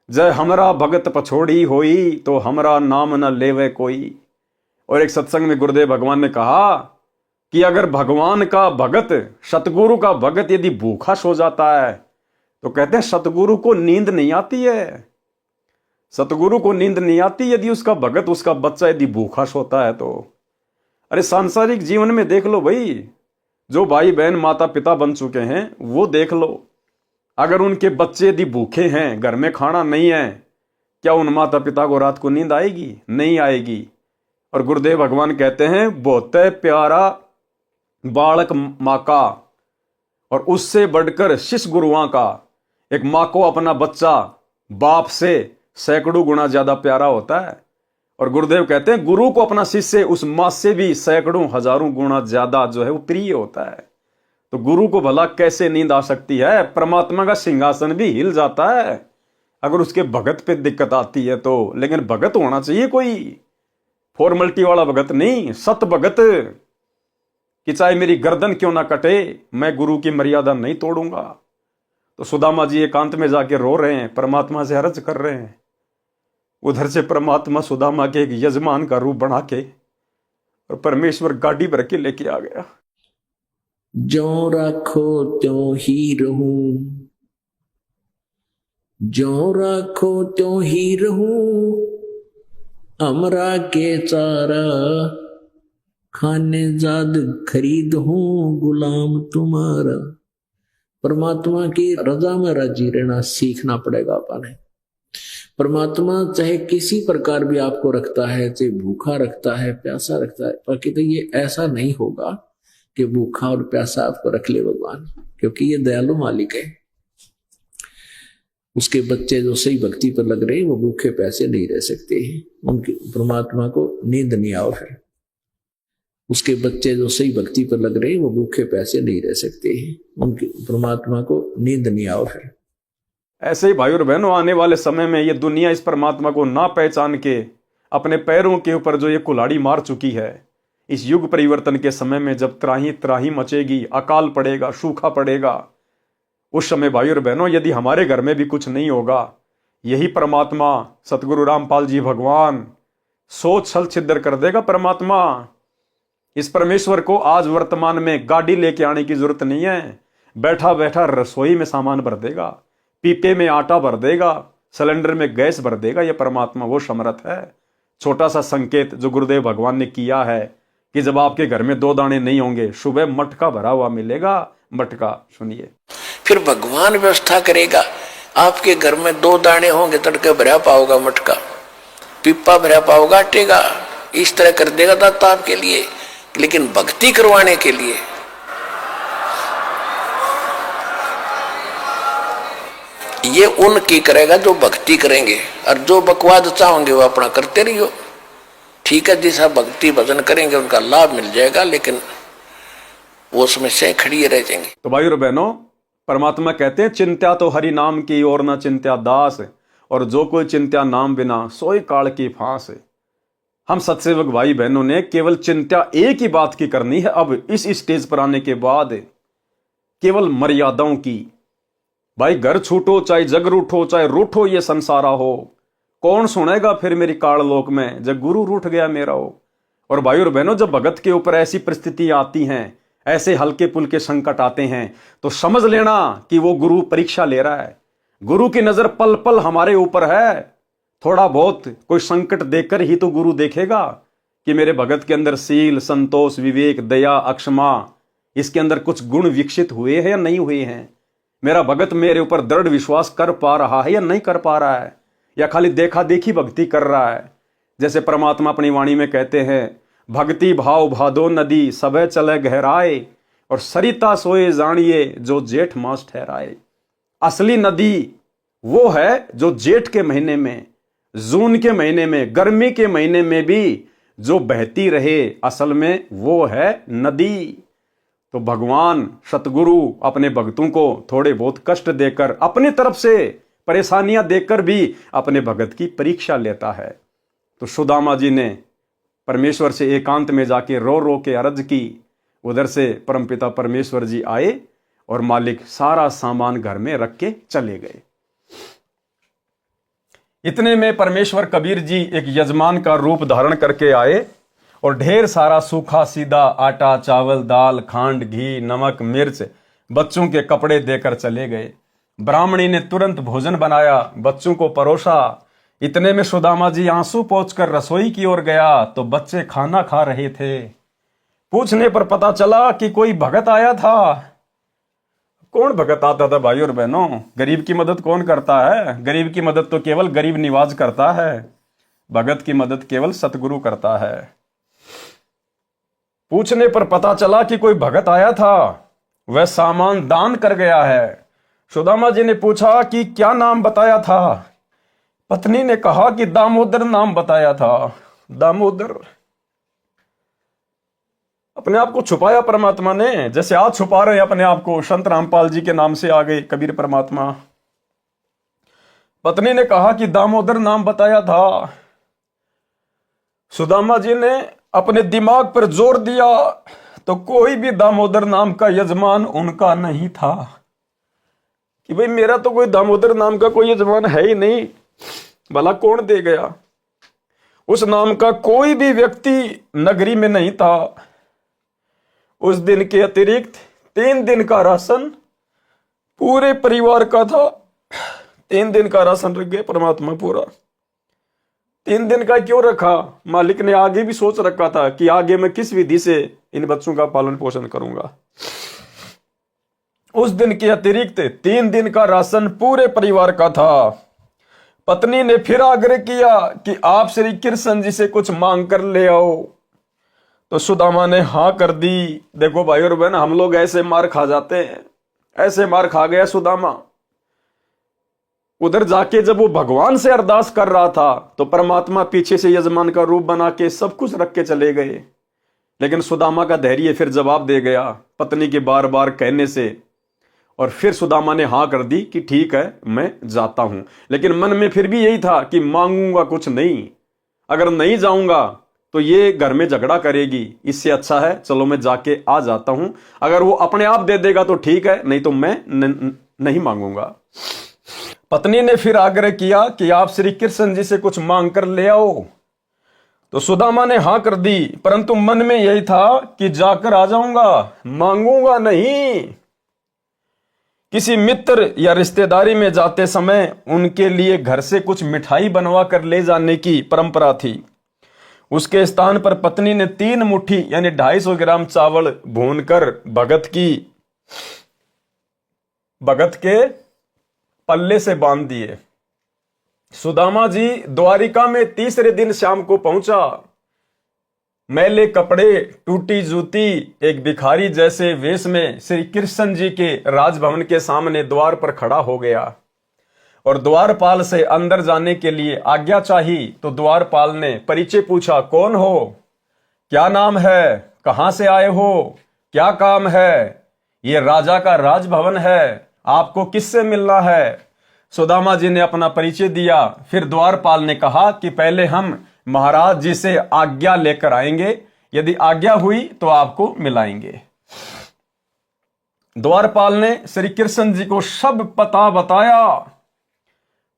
जय हमरा भगत पछोड़ी होई तो हमरा नाम न लेवे कोई। और एक सत्संग में गुरुदेव भगवान ने कहा कि अगर भगवान का भगत, सतगुरु का भगत यदि भूखा सो जाता है तो कहते हैं सतगुरु को नींद नहीं आती है, सतगुरु को नींद नहीं आती यदि उसका भगत, उसका बच्चा यदि भूखा सोता है तो। अरे सांसारिक जीवन में देख लो भाई, जो भाई बहन माता पिता बन चुके हैं वो देख लो, अगर उनके बच्चे यदि भूखे हैं, घर में खाना नहीं है, क्या उन माता पिता को रात को नींद आएगी? नहीं आएगी। और गुरुदेव भगवान कहते हैं, बहुत प्यारा बालक माँ का और उससे बढ़कर शिष्य गुरुआं का। एक माँ को अपना बच्चा बाप से सैकड़ों गुना ज्यादा प्यारा होता है, और गुरुदेव कहते हैं गुरु को अपना शिष्य उस माँ से भी सैकड़ों हजारों गुना ज्यादा जो है वो प्रिय होता है। तो गुरु को भला कैसे नींद आ सकती है? परमात्मा का सिंहासन भी हिल जाता है अगर उसके भगत पे दिक्कत आती है तो। लेकिन भगत होना चाहिए कोई फॉर्मेलिटी वाला भगत नहीं, सत भगत, कि चाहे मेरी गर्दन क्यों ना कटे, मैं गुरु की मर्यादा नहीं तोड़ूंगा। तो सुदामा जी एकांत में जाके रो रहे हैं, परमात्मा से अर्ज कर रहे हैं। उधर से परमात्मा सुदामा के एक यजमान का रूप बना के और परमेश्वर गाड़ी भर के लेके आ गया। ज्यों राखो त्यों ही रहूं, ज्यों राखो त्यों ही रहूं, हमरा के चारा खाने जाद खरीद हूं, गुलाम तुम्हारा। परमात्मा की रजा में राजी रहना सीखना पड़ेगा अपने। परमात्मा चाहे किसी प्रकार भी आपको रखता है, चाहे भूखा रखता है, प्यासा रखता है, बाकी तो ये ऐसा नहीं होगा कि भूखा और प्यासा आपको रख ले भगवान, क्योंकि ये दयालु मालिक है। उसके बच्चे जो सही भक्ति पर लग रहे हैं वो भूखे प्यासे नहीं रह सकते, उनके परमात्मा को नींद नहीं आओ। फिर उसके बच्चे जो सही भक्ति पर लग रहे हैं वो भूखे प्यासे नहीं रह सकते, उनके परमात्मा को नींद नहीं आओ। फिर ऐसे ही भाई और बहनों, आने वाले समय में ये दुनिया इस परमात्मा को ना पहचान के अपने पैरों के ऊपर जो ये कुल्हाड़ी मार चुकी है, इस युग परिवर्तन के समय में जब त्राही त्राही मचेगी, अकाल पड़ेगा, सूखा पड़ेगा, उस समय भाई और बहनों यदि हमारे घर में भी कुछ नहीं होगा, यही परमात्मा सतगुरु रामपाल जी भगवान सोच छल छिद्र कर देगा। परमात्मा इस परमेश्वर को आज वर्तमान में गाड़ी लेके आने की जरूरत नहीं है, बैठा बैठा रसोई में सामान भर देगा, पीपे में आटा भर देगा, सिलेंडर में गैस भर देगा। यह परमात्मा वो समर्थ है। छोटा सा संकेत जो गुरुदेव भगवान ने किया है कि जब आपके घर में 2 दाने नहीं होंगे, सुबह मटका भरा हुआ मिलेगा। मटका सुनिए, फिर भगवान व्यवस्था करेगा। आपके घर में 2 दाने होंगे, तड़के भरा पाओगा मटका, पिप्पा भरा पाओगा आटे का, इस तरह कर देगा दाता आपके लिए। लेकिन भक्ति करवाने के लिए ये उनकी करेगा जो भक्ति करेंगे, और जो बकवाद चाहोगे वो अपना करते रहियो। ठीक है, जैसा भक्ति भजन करेंगे उनका लाभ मिल जाएगा, लेकिन वो समस्याएं खड़ी रह जाएंगी। तो भाई और बहनों, परमात्मा कहते हैं चिंत्या तो हरि नाम की और न चिंत्या दास, और जो कोई चिंत्या नाम बिना सोई काल की फांस। हम सत्सेवक भाई बहनों ने केवल चिंत्या एक ही बात की करनी है अब इस स्टेज पर आने के बाद, केवल मर्यादाओं की। भाई घर छूटो चाहे जग रूठो, चाहे रूठो ये संसारा हो, कौन सुनेगा फिर मेरी काल लोक में जब गुरु रूठ गया मेरा हो। और भाई और बहनों, जब भगत के ऊपर ऐसी परिस्थिति आती हैं, ऐसे हल्के पुल्के संकट आते हैं, तो समझ लेना कि वो गुरु परीक्षा ले रहा है। गुरु की नजर पल पल हमारे ऊपर है। थोड़ा बहुत कोई संकट देखकर ही तो गुरु देखेगा कि मेरे भगत के अंदर सील, संतोष, विवेक, दया, अक्षमा, इसके अंदर कुछ गुण विकसित हुए हैं या नहीं हुए हैं। मेरा भगत मेरे ऊपर दृढ़ विश्वास कर पा रहा है या नहीं कर पा रहा है, या खाली देखा देखी भक्ति कर रहा है। जैसे परमात्मा अपनी वाणी में कहते हैं, भक्ति भाव भादो नदी सबे चले गहराए, और सरिता सोए जानिए जो जेठ मास ठहराए। असली नदी वो है जो जेठ के महीने में, जून के महीने में, गर्मी के महीने में भी जो बहती रहे, असल में वो है नदी। तो भगवान सतगुरु अपने भक्तों को थोड़े बहुत कष्ट देकर, अपनी तरफ से परेशानियां देकर भी अपने भगत की परीक्षा लेता है। तो सुदामा जी ने परमेश्वर से एकांत में जाके रो रो के अर्ज की। उधर से परमपिता परमेश्वर जी आए और मालिक सारा सामान घर में रख के चले गए। इतने में परमेश्वर कबीर जी एक यजमान का रूप धारण करके आए और ढेर सारा सूखा सीधा आटा, चावल, दाल, खांड, घी, नमक, मिर्च बच्चों के कपड़े देकर चले गए। ब्राह्मणी ने तुरंत भोजन बनाया, बच्चों को परोसा। इतने में सुदामा जी आंसू पोंछकर रसोई की ओर गया तो बच्चे खाना खा रहे थे। पूछने पर पता चला कि कोई भगत आया था। कौन भगत आता था भाई और बहनों? गरीब की मदद कौन करता है? गरीब की मदद तो केवल गरीब निवाज करता है, भगत की मदद केवल सतगुरु करता है। पूछने पर पता चला कि कोई भगत आया था, वह सामान दान कर गया है। सुदामा जी ने पूछा कि क्या नाम बताया था? पत्नी ने कहा कि दामोदर नाम बताया था। दामोदर, अपने आप को छुपाया परमात्मा ने, जैसे आज छुपा रहे अपने आप को। संत रामपाल जी के नाम से आ गए कबीर परमात्मा। पत्नी ने कहा कि दामोदर नाम बताया था। सुदामा जी ने अपने दिमाग पर जोर दिया तो कोई भी दामोदर नाम का यजमान उनका नहीं था, कि भाई मेरा तो कोई दामोदर नाम का कोई यजमान है ही नहीं, भला कौन दे गया। उस नाम का कोई भी व्यक्ति नगरी में नहीं था। उस दिन के अतिरिक्त 3 दिन का राशन पूरे परिवार का था। 3 दिन का राशन रख गए परमात्मा पूरा। 3 दिन का क्यों रखा? मालिक ने आगे भी सोच रखा था कि आगे मैं किस विधि से इन बच्चों का पालन पोषण करूंगा। उस दिन के अतिरिक्त 3 दिन का राशन पूरे परिवार का था। पत्नी ने फिर आग्रह किया कि आप श्री कृष्ण जी से कुछ मांग कर ले आओ, तो सुदामा ने हाँ कर दी। देखो भाई और बहन, हम लोग ऐसे मार खा जाते हैं, ऐसे मार खा गया सुदामा। उधर जाके जब वो भगवान से अरदास कर रहा था तो परमात्मा पीछे से यजमान का रूप बना के सब कुछ रख के चले गए। लेकिन सुदामा का धैर्य फिर जवाब दे गया पत्नी के बार बार कहने से, और फिर सुदामा ने हाँ कर दी कि ठीक है मैं जाता हूं। लेकिन मन में फिर भी यही था कि मांगूंगा कुछ नहीं, अगर नहीं जाऊंगा तो ये घर में झगड़ा करेगी, इससे अच्छा है चलो मैं जाके आ जाता हूं। अगर वो अपने आप दे देगा तो ठीक है, नहीं तो मैं नहीं मांगूंगा। पत्नी ने फिर आग्रह किया कि आप श्री कृष्ण जी से कुछ मांग कर ले आओ। तो सुदामा ने हां कर दी, परंतु मन में यही था कि जाकर आ जाऊंगा, मांगूंगा नहीं। किसी मित्र या रिश्तेदारी में जाते समय उनके लिए घर से कुछ मिठाई बनवा कर ले जाने की परंपरा थी। उसके स्थान पर पत्नी ने 3 मुट्ठी यानी 250 ग्राम चावल भूनकर भगत के पल्ले से बांध दिए। सुदामा जी द्वारिका में तीसरे दिन शाम को पहुंचा। मैले कपड़े, टूटी जूती, एक भिखारी जैसे वेश में श्री कृष्ण जी के राजभवन के सामने द्वार पर खड़ा हो गया और द्वारपाल से अंदर जाने के लिए आज्ञा चाही। तो द्वारपाल ने परिचय पूछा, कौन हो, क्या नाम है, कहां से आए हो, क्या काम है? ये राजा का राजभवन है, आपको किससे मिलना है? सुदामा जी ने अपना परिचय दिया। फिर द्वारपाल ने कहा कि पहले हम महाराज जी से आज्ञा लेकर आएंगे, यदि आज्ञा हुई तो आपको मिलाएंगे। द्वारपाल ने श्री कृष्ण जी को सब पता बताया।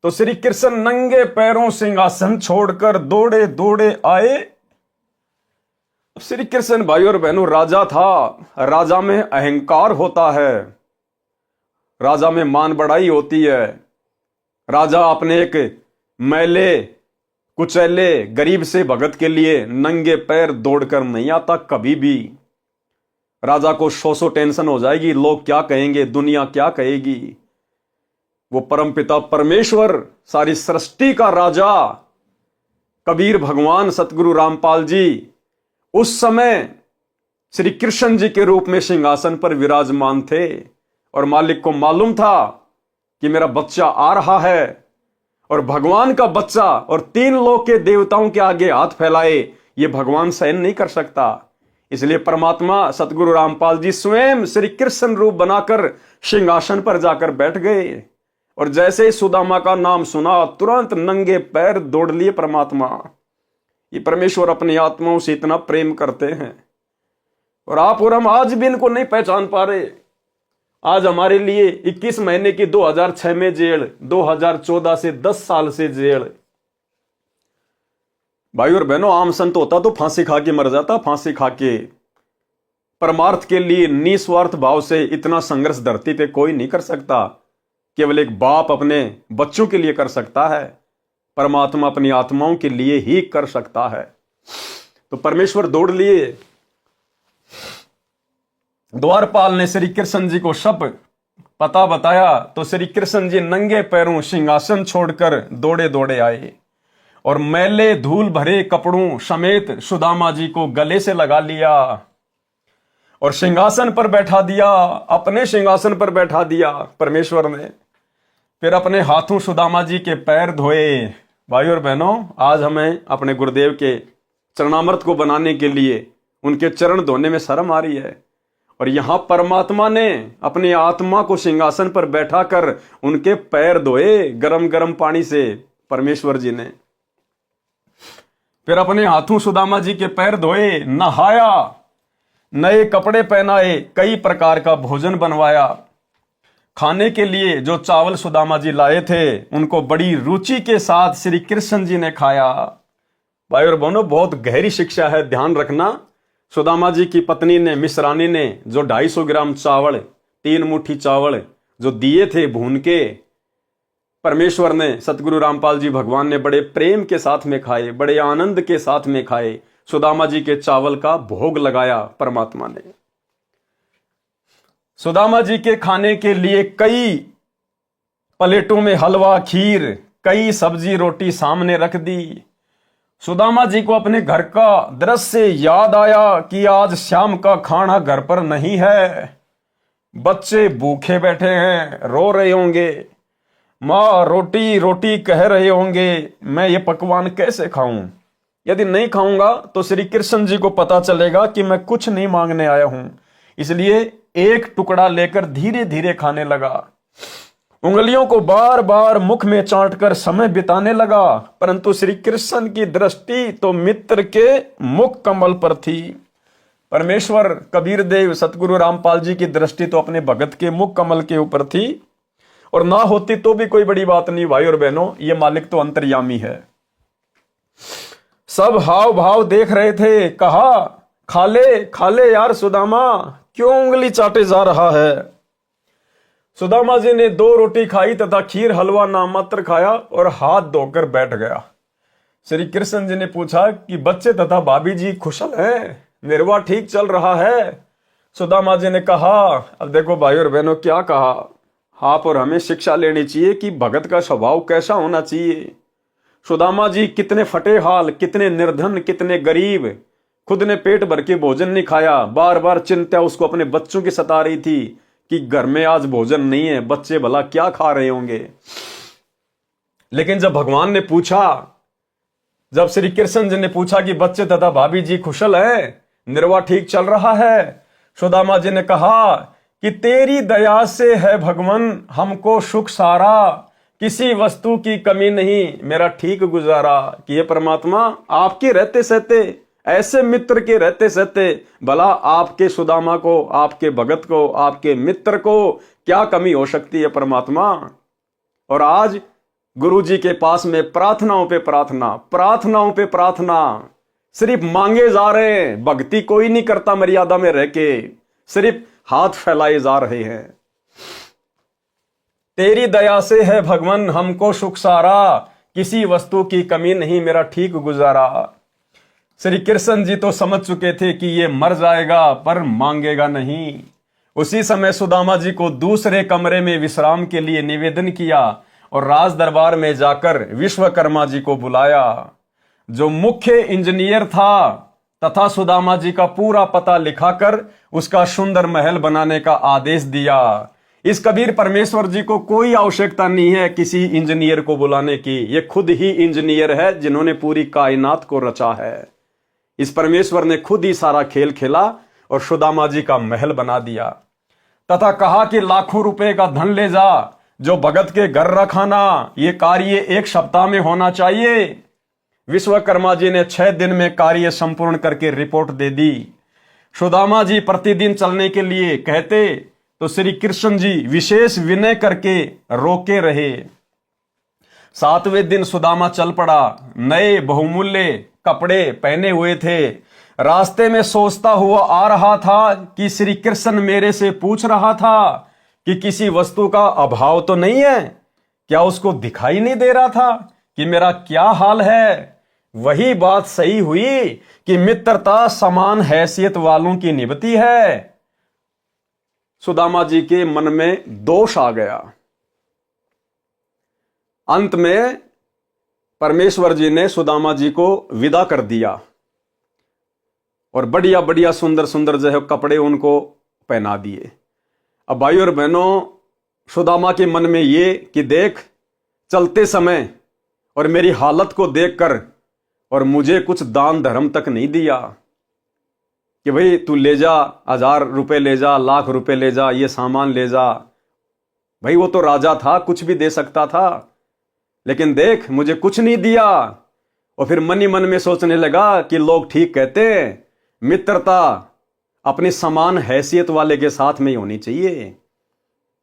तो श्री कृष्ण नंगे पैरों सिंहासन छोड़कर दौड़े दौड़े आए। श्री कृष्ण भाई और बहनों राजा था, राजा में अहंकार होता है, राजा में मान बढ़ाई होती है। राजा अपने एक मैले कुचैले गरीब से भगत के लिए नंगे पैर दौड़कर नहीं आता कभी भी। राजा को सौ टेंशन हो जाएगी, लोग क्या कहेंगे, दुनिया क्या कहेगी। वो परमपिता परमेश्वर, सारी सृष्टि का राजा कबीर भगवान सतगुरु रामपाल जी उस समय श्री कृष्ण जी के रूप में सिंहासन पर विराजमान थे और मालिक को मालूम था कि मेरा बच्चा आ रहा है। और भगवान का बच्चा और 3 लोक के देवताओं के आगे हाथ फैलाए, ये भगवान सहन नहीं कर सकता। इसलिए परमात्मा सतगुरु रामपाल जी स्वयं श्री कृष्ण रूप बनाकर सिंहासन पर जाकर बैठ गए। और जैसे ही सुदामा का नाम सुना तुरंत नंगे पैर दौड़ लिए परमात्मा। ये परमेश्वर अपनी आत्माओं से इतना प्रेम करते हैं और आप और हम आज भी इनको नहीं पहचान पा रहे। आज हमारे लिए 21 महीने की 2006 में जेल, 2014 से 10 साल से जेल। भाई और बहनों, आम संत होता तो फांसी खा के मर जाता, फांसी खा के। परमार्थ के लिए निस्वार्थ भाव से इतना संघर्ष धरती पे कोई नहीं कर सकता। केवल एक बाप अपने बच्चों के लिए कर सकता है, परमात्मा अपनी आत्माओं के लिए ही कर सकता है। तो परमेश्वर दौड़ लिए। द्वारपाल ने श्री कृष्ण जी को सब पता बताया तो श्री कृष्ण जी नंगे पैरों सिंहासन छोड़कर दौड़े दौड़े आए और मैले धूल भरे कपड़ों समेत सुदामा जी को गले से लगा लिया और सिंहासन पर बैठा दिया, अपने सिंहासन पर बैठा दिया परमेश्वर ने। फिर अपने हाथों सुदामा जी के पैर धोए। भाई और बहनों, आज हमें अपने गुरुदेव के चरणामृत को बनाने के लिए उनके चरण धोने में शर्म आ रही है। और यहां परमात्मा ने अपनी आत्मा को सिंहासन पर बैठा कर उनके पैर धोए गरम गरम पानी से परमेश्वर जी ने। फिर अपने हाथों सुदामा जी के पैर धोए, नहाया, नए कपड़े पहनाए, कई प्रकार का भोजन बनवाया। खाने के लिए जो चावल सुदामा जी लाए थे उनको बड़ी रुचि के साथ श्री कृष्ण जी ने खाया। भाई और बहनों, बहुत गहरी शिक्षा है, ध्यान रखना। सुदामा जी की पत्नी ने, मिश्रानी ने जो 250 ग्राम चावल, 3 मुट्ठी चावल जो दिए थे भून के, परमेश्वर ने, सतगुरु रामपाल जी भगवान ने बड़े प्रेम के साथ में खाए, बड़े आनंद के साथ में खाए। सुदामा जी के चावल का भोग लगाया परमात्मा ने। सुदामा जी के खाने के लिए कई प्लेटों में हलवा, खीर, कई सब्जी रोटी सामने रख दी। सुदामा जी को अपने घर का दृश्य याद आया कि आज शाम का खाना घर पर नहीं है, बच्चे भूखे बैठे हैं, रो रहे होंगे, माँ रोटी रोटी कह रहे होंगे, मैं ये पकवान कैसे खाऊं? यदि नहीं खाऊंगा तो श्री कृष्ण जी को पता चलेगा कि मैं कुछ नहीं मांगने आया हूं। इसलिए एक टुकड़ा लेकर धीरे धीरे खाने लगा। उंगलियों को बार बार मुख में चाटकर समय बिताने लगा, परंतु श्री कृष्ण की दृष्टि तो मित्र के मुख कमल पर थी। परमेश्वर कबीर देव सतगुरु रामपाल जी की दृष्टि तो अपने भगत के मुख कमल के ऊपर थी, और ना होती तो भी कोई बड़ी बात नहीं भाई और बहनों, ये मालिक तो अंतर्यामी है। सब हाव भाव देख रहे थे, कहा खा ले यार सुदामा, क्यों उंगली चाटे जा रहा है। सुदामा जी ने 2 रोटी खाई तथा खीर हलवा नामात्र खाया और हाथ धोकर बैठ गया। श्री कृष्ण जी ने पूछा कि बच्चे तथा भाभी जी कुशल हैं, निर्वाह ठीक चल रहा है। सुदामा जी ने कहा, अब देखो भाई और बहनों क्या कहा, आप और हमें शिक्षा लेनी चाहिए कि भगत का स्वभाव कैसा होना चाहिए। सुदामा जी कितने फटे हाल, कितने निर्धन, कितने गरीब, खुद ने पेट भर के भोजन नहीं खाया, बार बार चिंता उसको अपने बच्चों की सता रही थी कि घर में आज भोजन नहीं है, बच्चे भला क्या खा रहे होंगे। लेकिन जब भगवान ने पूछा, जब श्री कृष्ण जी ने पूछा कि बच्चे तथा भाभी जी कुशल हैं, निर्वाह ठीक चल रहा है, सुदामा जी ने कहा कि तेरी दया से है भगवान हमको सुख सारा, किसी वस्तु की कमी नहीं, मेरा ठीक गुजारा। कि ये परमात्मा आपके रहते सहते, ऐसे मित्र के रहते सहते भला आपके सुदामा को, आपके भगत को, आपके मित्र को क्या कमी हो सकती है परमात्मा। और आज गुरु जी के पास में प्रार्थनाओं पे प्रार्थना, प्रार्थनाओं पे प्रार्थना, सिर्फ मांगे जा रहे हैं, भक्ति कोई नहीं करता मर्यादा में रह के, सिर्फ हाथ फैलाए जा रहे हैं। तेरी दया से है भगवान हमको सुख सारा, किसी वस्तु की कमी नहीं, मेरा ठीक गुजारा। श्री कृष्ण जी तो समझ चुके थे कि ये मर जाएगा पर मांगेगा नहीं। उसी समय सुदामा जी को दूसरे कमरे में विश्राम के लिए निवेदन किया और राज दरबार में जाकर विश्वकर्मा जी को बुलाया, जो मुख्य इंजीनियर था, तथा सुदामा जी का पूरा पता लिखाकर उसका सुंदर महल बनाने का आदेश दिया। इस कबीर परमेश्वर जी को कोई आवश्यकता नहीं है किसी इंजीनियर को बुलाने की, ये खुद ही इंजीनियर है जिन्होंने पूरी कायनात को रचा है। इस परमेश्वर ने खुद ही सारा खेल खेला और सुदामा जी का महल बना दिया, तथा कहा कि लाखों रुपए का धन ले जा, जो भगत के घर रखाना, ये कार्य 1 सप्ताह में होना चाहिए। विश्वकर्मा जी ने 6 दिन में कार्य संपूर्ण करके रिपोर्ट दे दी। सुदामा जी प्रतिदिन चलने के लिए कहते तो श्री कृष्ण जी विशेष विनय करके रोके रहे। 7वें दिन सुदामा चल पड़ा, नए बहुमूल्य कपड़े पहने हुए थे। रास्ते में सोचता हुआ आ रहा था कि श्री कृष्ण मेरे से पूछ रहा था कि किसी वस्तु का अभाव तो नहीं है। क्या उसको दिखाई नहीं दे रहा था कि मेरा क्या हाल है? वही बात सही हुई कि मित्रता समान हैसियत वालों की निभती है। सुदामा जी के मन में दोष आ गया। अंत में परमेश्वर जी ने सुदामा जी को विदा कर दिया और बढ़िया बढ़िया सुंदर सुंदर जो है कपड़े उनको पहना दिए। अब भाई और बहनों, सुदामा के मन में ये कि देख, चलते समय और मेरी हालत को देखकर और मुझे कुछ दान धर्म तक नहीं दिया कि भाई तू ले जा, 1000 रुपए ले जा, लाख रुपए ले जा, ये सामान ले जा। भाई वो तो राजा था, कुछ भी दे सकता था, लेकिन देख मुझे कुछ नहीं दिया। और फिर मन ही मन में सोचने लगा कि लोग ठीक कहते हैं, मित्रता अपनी समान हैसियत वाले के साथ में ही होनी चाहिए,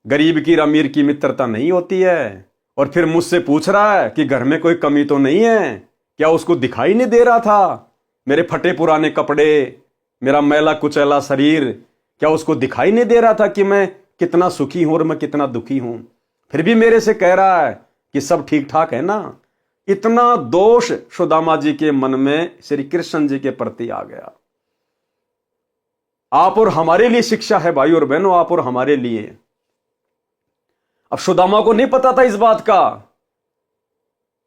गरीब की अमीर की मित्रता नहीं होती है। और फिर मुझसे पूछ रहा है कि घर में कोई कमी तो नहीं है? क्या उसको दिखाई नहीं दे रहा था मेरे फटे पुराने कपड़े, मेरा मैला कुचैला शरीर? क्या उसको दिखाई नहीं दे रहा था कि मैं कितना सुखी हूं और मैं कितना दुखी हूं? फिर भी मेरे से कह रहा है कि सब ठीक ठाक है ना। इतना दोष सुदामा जी के मन में श्री कृष्ण जी के प्रति आ गया। आप और हमारे लिए शिक्षा है भाई और बहनों, आप और हमारे लिए। अब सुदामा को नहीं पता था इस बात का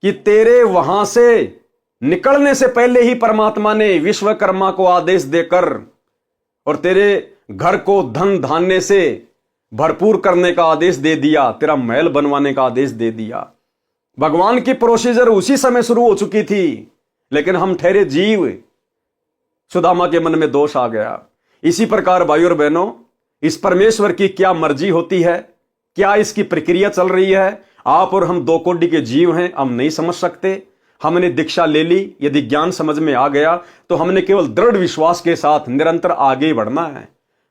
कि तेरे वहां से निकलने से पहले ही परमात्मा ने विश्वकर्मा को आदेश देकर और तेरे घर को धन धान्य से भरपूर करने का आदेश दे दिया, तेरा महल बनवाने का आदेश दे दिया। भगवान की प्रोसीजर उसी समय शुरू हो चुकी थी, लेकिन हम ठहरे जीव। सुदामा के मन में दोष आ गया। इसी प्रकार भाई और बहनों, इस परमेश्वर की क्या मर्जी होती है क्या इसकी प्रक्रिया चल रही है? आप और हम दो कोटि के जीव हैं, हम नहीं समझ सकते। हमने दीक्षा ले ली, यदि ज्ञान समझ में आ गया तो हमने केवल दृढ़ विश्वास के साथ निरंतर आगे बढ़ना है।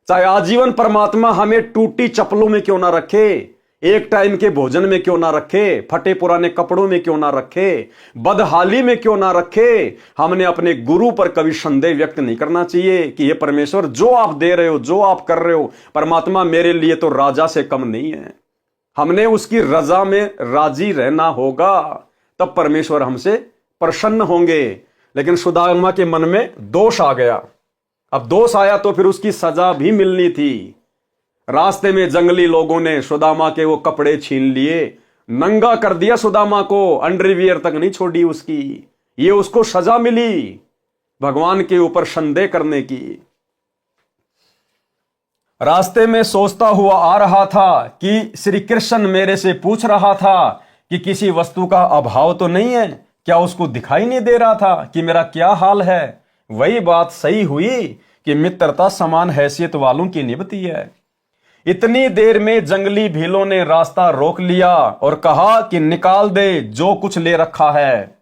चाहे आजीवन परमात्मा हमें टूटी चप्पलों में क्यों ना रखे, एक टाइम के भोजन में क्यों ना रखे, फटे पुराने कपड़ों में क्यों ना रखे, बदहाली में क्यों ना रखे, हमने अपने गुरु पर कभी संदेह व्यक्त नहीं करना चाहिए कि ये परमेश्वर जो आप दे रहे हो, जो आप कर रहे हो, परमात्मा मेरे लिए तो राजा से कम नहीं है। हमने उसकी रजा में राजी रहना होगा, तब परमेश्वर हमसे प्रसन्न होंगे। लेकिन सुदामा के मन में दोष आ गया। अब दोष आया तो फिर उसकी सजा भी मिलनी थी। रास्ते में जंगली लोगों ने सुदामा के वो कपड़े छीन लिए, नंगा कर दिया सुदामा को, अंडरवियर तक नहीं छोड़ी उसकी। ये उसको सजा मिली भगवान के ऊपर संदेह करने की। रास्ते में सोचता हुआ आ रहा था कि श्री कृष्ण मेरे से पूछ रहा था कि किसी वस्तु का अभाव तो नहीं है। क्या उसको दिखाई नहीं दे रहा था कि मेरा क्या हाल है? वही बात सही हुई कि मित्रता समान हैसियत वालों की निभती है। इतनी देर में जंगली भीलों ने रास्ता रोक लिया और कहा कि निकाल दे जो कुछ ले रखा है।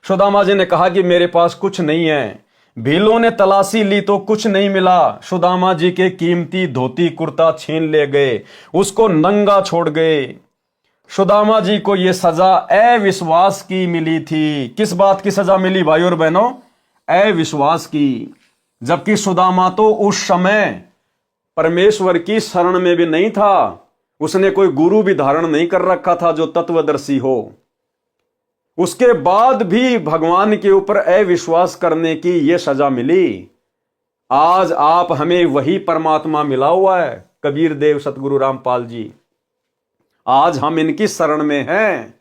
सुदामा जी ने कहा कि मेरे पास कुछ नहीं है। भीलों ने तलाशी ली तो कुछ नहीं मिला। सुदामा जी के कीमती धोती कुर्ता छीन ले गए, उसको नंगा छोड़ गए। सुदामा जी को यह सजा अविश्वास की मिली थी। किस बात की सजा मिली भाई और बहनों? अविश्वास की। जबकि सुदामा तो उस समय परमेश्वर की शरण में भी नहीं था, उसने कोई गुरु भी धारण नहीं कर रखा था जो तत्वदर्शी हो। उसके बाद भी भगवान के ऊपर अविश्वास करने की यह सजा मिली। आज आप हमें वही परमात्मा मिला हुआ है, कबीर देव सतगुरु रामपाल जी। आज हम इनकी शरण में हैं,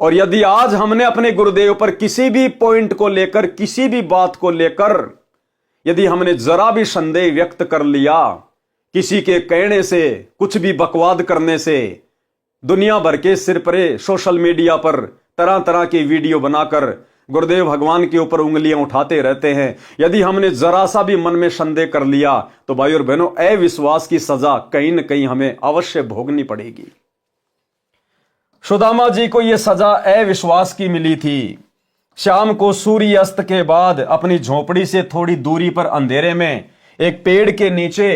और यदि आज हमने अपने गुरुदेव पर किसी भी पॉइंट को लेकर, किसी भी बात को लेकर यदि हमने जरा भी संदेह व्यक्त कर लिया, किसी के कहने से, कुछ भी बकवाद करने से, दुनिया भर के सिर परे सोशल मीडिया पर तरह तरह की वीडियो बनाकर गुरुदेव भगवान के ऊपर उंगलियां उठाते रहते हैं, यदि हमने जरा सा भी मन में संदेह कर लिया तो भाई और बहनों, अविश्वास की सजा कहीं न कहीं हमें अवश्य भोगनी पड़ेगी। सुदामा जी को यह सजा अविश्वास की मिली थी। शाम को सूर्यास्त के बाद अपनी झोपड़ी से थोड़ी दूरी पर अंधेरे में एक पेड़ के नीचे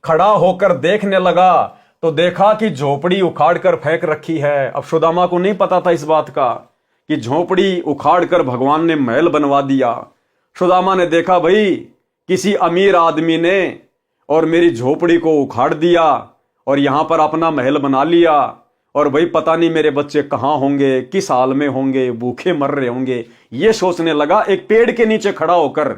खड़ा होकर देखने लगा तो देखा कि झोपड़ी उखाड़ कर फेंक रखी है। अब सुदामा को नहीं पता था इस बात का कि झोपड़ी उखाड़ कर भगवान ने महल बनवा दिया। सुदामा ने देखा भाई किसी अमीर आदमी ने और मेरी झोपड़ी को उखाड़ दिया और यहां पर अपना महल बना लिया, और भाई पता नहीं मेरे बच्चे कहां होंगे, किस हाल में होंगे, भूखे मर रहे होंगे। ये सोचने लगा एक पेड़ के नीचे खड़ा होकर,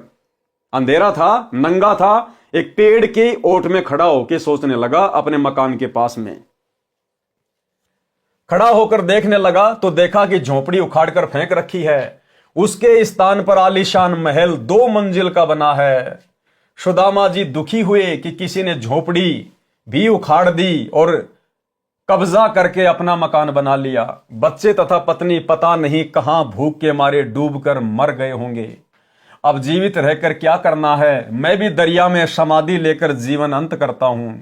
अंधेरा था, नंगा था, एक पेड़ के ओट में खड़ा होकर सोचने लगा अपने मकान के पास में। खड़ा होकर देखने लगा तो देखा कि झोपड़ी उखाड़ कर फेंक रखी है। उसके स्थान पर आलीशान महल 2 मंजिल का बना है। सुदामा जी दुखी हुए कि किसी ने झोपड़ी भी उखाड़ दी और कब्जा करके अपना मकान बना लिया। बच्चे तथा पत्नी पता नहीं कहां भूख के मारे डूबकर मर गए होंगे। अब जीवित रहकर क्या करना है? मैं भी दरिया में समाधि लेकर जीवन अंत करता हूं।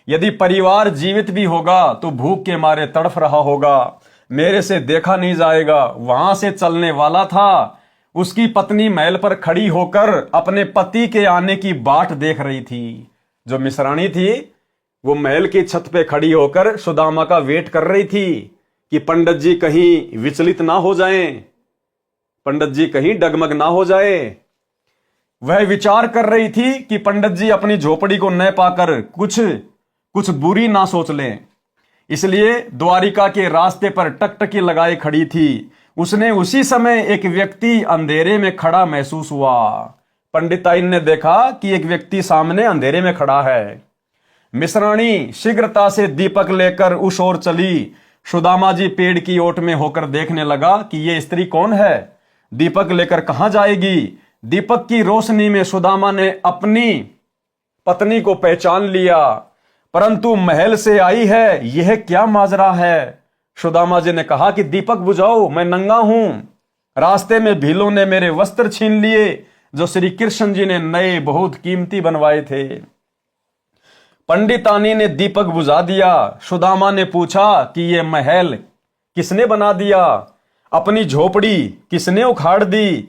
यदि परिवार जीवित भी होगा तो भूख के मारे तड़फ रहा होगा, मेरे से देखा नहीं जाएगा। वहां से चलने वाला था, उसकी पत्नी महल पर खड़ी होकर अपने पति के आने की बाट देख रही थी। जो मिसरानी थी वो महल की छत पे खड़ी होकर सुदामा का वेट कर रही थी कि पंडित जी कहीं विचलित ना हो जाएं, पंडित जी कहीं डगमग ना हो जाए। वह विचार कर रही थी कि पंडित जी अपनी झोपड़ी को न पाकर कुछ बुरी ना सोच लें। इसलिए द्वारिका के रास्ते पर टकटकी लगाए खड़ी थी। उसने उसी समय एक व्यक्ति अंधेरे में खड़ा महसूस हुआ। पंडिताइन ने देखा कि एक व्यक्ति सामने अंधेरे में खड़ा है। मिश्राणी शीघ्रता से दीपक लेकर उस ओर चली। सुदामा जी पेड़ की ओट में होकर देखने लगा कि यह स्त्री कौन है, दीपक लेकर कहां जाएगी। दीपक की रोशनी में सुदामा ने अपनी पत्नी को पहचान लिया, परंतु महल से आई है, यह क्या माजरा है। सुदामा जी ने कहा कि दीपक बुझाओ, मैं नंगा हूं। रास्ते में भीलों ने मेरे वस्त्र छीन लिए जो श्री कृष्ण जी ने नए बहुत कीमती बनवाए थे। पंडितानी ने दीपक बुझा दिया। सुदामा ने पूछा कि ये महल किसने बना दिया, अपनी झोपड़ी किसने उखाड़ दी।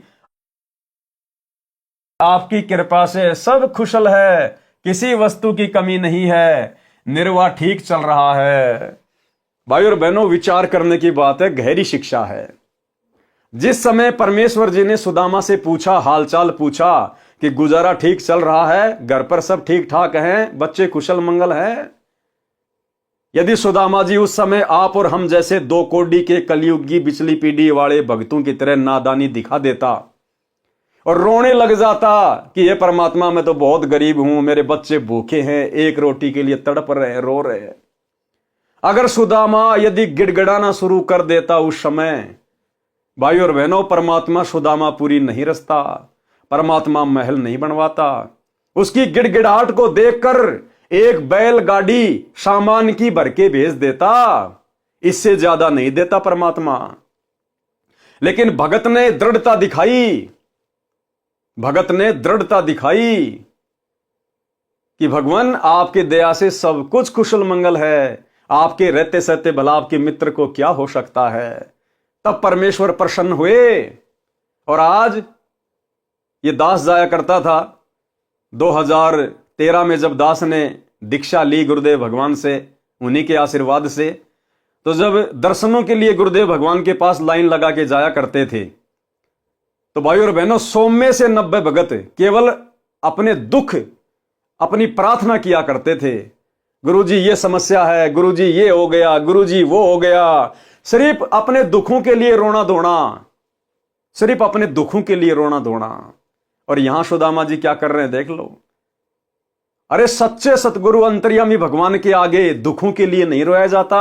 आपकी कृपा से सब कुशल है, किसी वस्तु की कमी नहीं है, निर्वाह ठीक चल रहा है। भाई और बहनों, विचार करने की बात है, गहरी शिक्षा है। जिस समय परमेश्वर जी ने सुदामा से पूछा, हालचाल पूछा कि गुजारा ठीक चल रहा है, घर पर सब ठीक ठाक हैं, बच्चे कुशल मंगल हैं। यदि सुदामा जी उस समय आप और हम जैसे दो कोडी के कलयुगी बिचली पीढ़ी वाले भक्तों की तरह नादानी दिखा देता और रोने लग जाता कि ये परमात्मा, मैं तो बहुत गरीब हूं, मेरे बच्चे भूखे हैं, एक रोटी के लिए तड़प रहे हैं, रो रहे हैं। अगर सुदामा यदि गिड़गिड़ाना शुरू कर देता उस समय, भाई और बहनों, परमात्मा सुदामापुरी नहीं रचता, परमात्मा महल नहीं बनवाता। उसकी गिड़गिड़ाहट को देखकर एक बैलगाड़ी सामान की भर के भेज देता, इससे ज्यादा नहीं देता परमात्मा। लेकिन भगत ने दृढ़ता दिखाई, भगत ने दृढ़ता दिखाई कि भगवान आपके दया से सब कुछ कुशल मंगल है, आपके रहते सहते भला आपके मित्र को क्या हो सकता है। तब परमेश्वर प्रसन्न हुए। और आज ये दास जाया करता था 2013 में, जब दास ने दीक्षा ली गुरुदेव भगवान से, उन्हीं के आशीर्वाद से, तो जब दर्शनों के लिए गुरुदेव भगवान के पास लाइन लगा के जाया करते थे, तो भाई और बहनों, 100 में से 90 भगत केवल अपने दुख, अपनी प्रार्थना किया करते थे। गुरुजी ये समस्या है, गुरुजी ये हो गया, गुरुजी वो हो गया। सिर्फ अपने दुखों के लिए रोना धोना, सिर्फ अपने दुखों के लिए रोना धोना। और यहां सुदामा जी क्या कर रहे हैं देख लो। अरे सच्चे सतगुरु अंतर्यामी भगवान के आगे दुखों के लिए नहीं रोया जाता।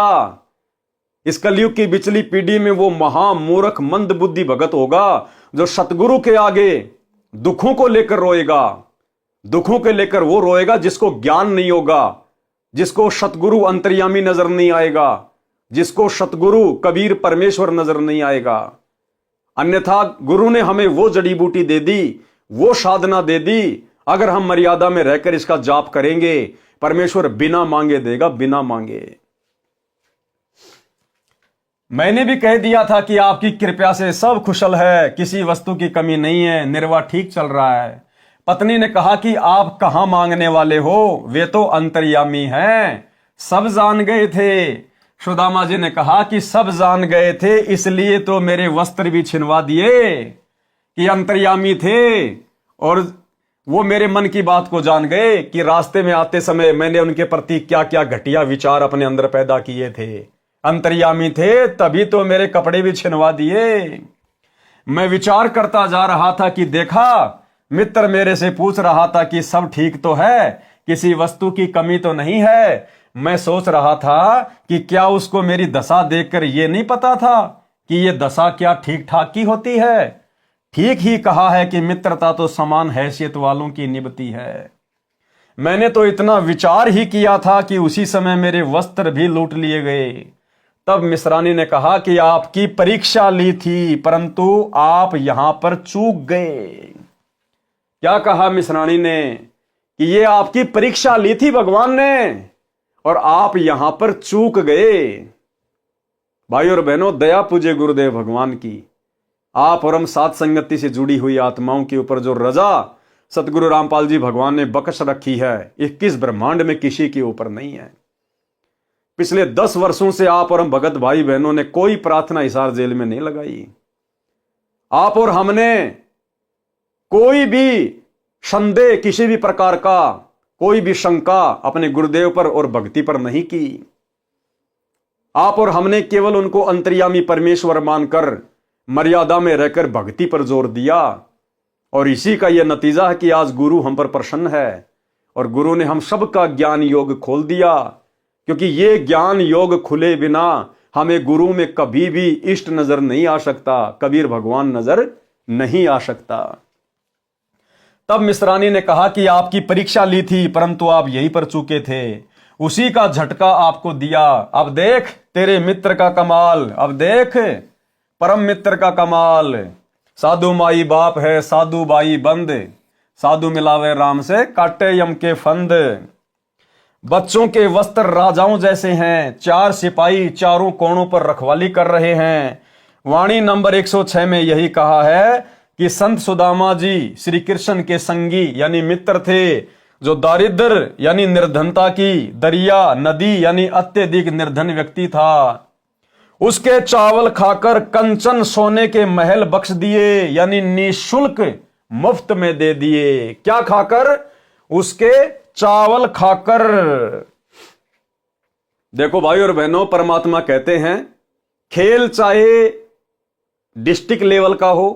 इस कलयुग की बिचली पीढ़ी में वो महामूर्ख मंद बुद्धि भगत होगा जो सतगुरु के आगे दुखों को लेकर रोएगा। दुखों के लेकर वो रोएगा जिसको ज्ञान नहीं होगा, जिसको सतगुरु अंतर्यामी नजर नहीं आएगा, जिसको सतगुरु कबीर परमेश्वर नजर नहीं आएगा। अन्यथा गुरु ने हमें वो जड़ी बूटी दे दी, वो साधना दे दी, अगर हम मर्यादा में रहकर इसका जाप करेंगे, परमेश्वर बिना मांगे देगा, बिना मांगे। मैंने भी कह दिया था कि आपकी कृपा से सब कुशल है, किसी वस्तु की कमी नहीं है, निर्वाह ठीक चल रहा है। पत्नी ने कहा कि आप कहां मांगने वाले हो, वे तो अंतर्यामी हैं, सब जान गए थे। सुदामा जी ने कहा कि सब जान गए थे, इसलिए तो मेरे वस्त्र भी छिनवा दिए कि अंतर्यामी थे। और वो मेरे मन की बात को जान गए कि रास्ते में आते समय मैंने उनके प्रति क्या क्या घटिया विचार अपने अंदर पैदा किए थे। अंतर्यामी थे तभी तो मेरे कपड़े भी छिनवा दिए। मैं विचार करता जा रहा था कि देखा, मित्र मेरे से पूछ रहा था कि सब ठीक तो है, किसी वस्तु की कमी तो नहीं है। मैं सोच रहा था कि क्या उसको मेरी दशा देखकर यह नहीं पता था कि यह दशा क्या ठीक ठाक की होती है। ठीक ही कहा है कि मित्रता तो समान हैसियत वालों की निभती है। मैंने तो इतना विचार ही किया था कि उसी समय मेरे वस्त्र भी लूट लिए गए। तब मिश्रानी ने कहा कि आपकी परीक्षा ली थी, परंतु आप यहां पर चूक गए। क्या कहा मिश्रानी ने कि ये आपकी परीक्षा ली थी भगवान ने और आप यहां पर चूक गए। भाई और बहनों, दया पूजे गुरुदेव भगवान की। आप और हम साथ संगति से जुड़ी हुई आत्माओं के ऊपर जो रजा सतगुरु रामपाल जी भगवान ने बख्श रखी है, 21 ब्रह्मांड में किसी के ऊपर नहीं है। पिछले 10 वर्षों से आप और हम भगत भाई बहनों ने कोई प्रार्थना हिसार जेल में नहीं लगाई। आप और हमने कोई भी संदेह, किसी भी प्रकार का कोई भी शंका अपने गुरुदेव पर और भक्ति पर नहीं की। आप और हमने केवल उनको अंतर्यामी परमेश्वर मानकर मर्यादा में रहकर भक्ति पर जोर दिया। और इसी का यह नतीजा है कि आज गुरु हम पर प्रसन्न है और गुरु ने हम सबका ज्ञान योग खोल दिया। क्योंकि ये ज्ञान योग खुले बिना हमें गुरु में कभी भी इष्ट नजर नहीं आ सकता, कबीर भगवान नजर नहीं आ सकता। तब मिश्रानी ने कहा कि आपकी परीक्षा ली थी, परंतु आप यहीं पर चूके थे, उसी का झटका आपको दिया। अब देख तेरे मित्र का कमाल, अब देख परम मित्र का कमाल। साधु माई बाप है, साधु बाई बंद, साधु मिलावे राम से काटे यम के फंद। बच्चों के वस्त्र राजाओं जैसे हैं, 4 सिपाही चारों कोणों पर रखवाली कर रहे हैं। वाणी नंबर 106 में यही कहा है कि संत सुदामा जी श्री कृष्ण के संगी यानी मित्र थे, जो दारिद्र यानी निर्धनता की दरिया नदी यानी अत्यधिक निर्धन व्यक्ति था। उसके चावल खाकर कंचन सोने के महल बख्श दिए, यानी निःशुल्क मुफ्त में दे दिए। क्या खाकर? उसके चावल खाकर। देखो भाई और बहनों, परमात्मा कहते हैं खेल चाहे डिस्ट्रिक्ट लेवल का हो,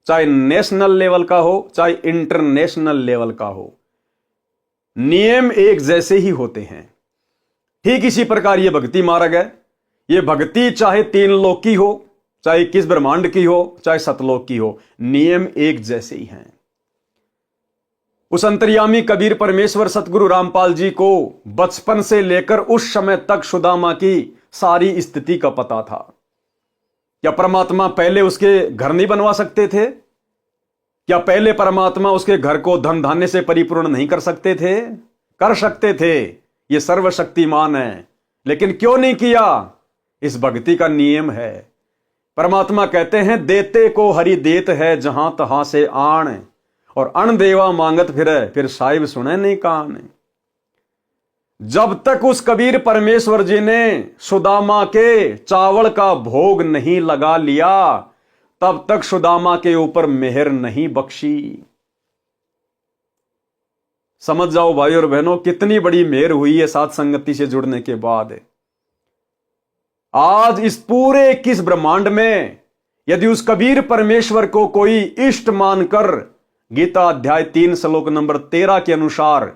चाहे नेशनल लेवल का हो, चाहे इंटरनेशनल लेवल का हो, नियम एक जैसे ही होते हैं। ठीक इसी प्रकार ये भक्ति मार्ग है। ये भक्ति चाहे 3 लोक की हो, चाहे 21 ब्रह्मांड की हो, चाहे सतलोक की हो, नियम एक जैसे ही हैं। उस अंतर्यामी कबीर परमेश्वर सतगुरु रामपाल जी को बचपन से लेकर उस समय तक सुदामा की सारी स्थिति का पता था। क्या परमात्मा पहले उसके घर नहीं बनवा सकते थे? क्या पहले परमात्मा उसके घर को धन धान्य से परिपूर्ण नहीं कर सकते थे? कर सकते थे, ये सर्वशक्तिमान है। लेकिन क्यों नहीं किया? इस भक्ति का नियम है। परमात्मा कहते हैं देते को हरि देत है जहां तहां से आण, और अण देवा मांगत फिर साहिब सुने नहीं कान। जब तक उस कबीर परमेश्वर जी ने सुदामा के चावल का भोग नहीं लगा लिया, तब तक सुदामा के ऊपर मेहर नहीं बख्शी। समझ जाओ भाई और बहनों, कितनी बड़ी मेहर हुई है साथ संगति से जुड़ने के बाद। आज इस पूरे 21 ब्रह्मांड में यदि उस कबीर परमेश्वर को कोई इष्ट मानकर गीता अध्याय 3 श्लोक नंबर 13 के अनुसार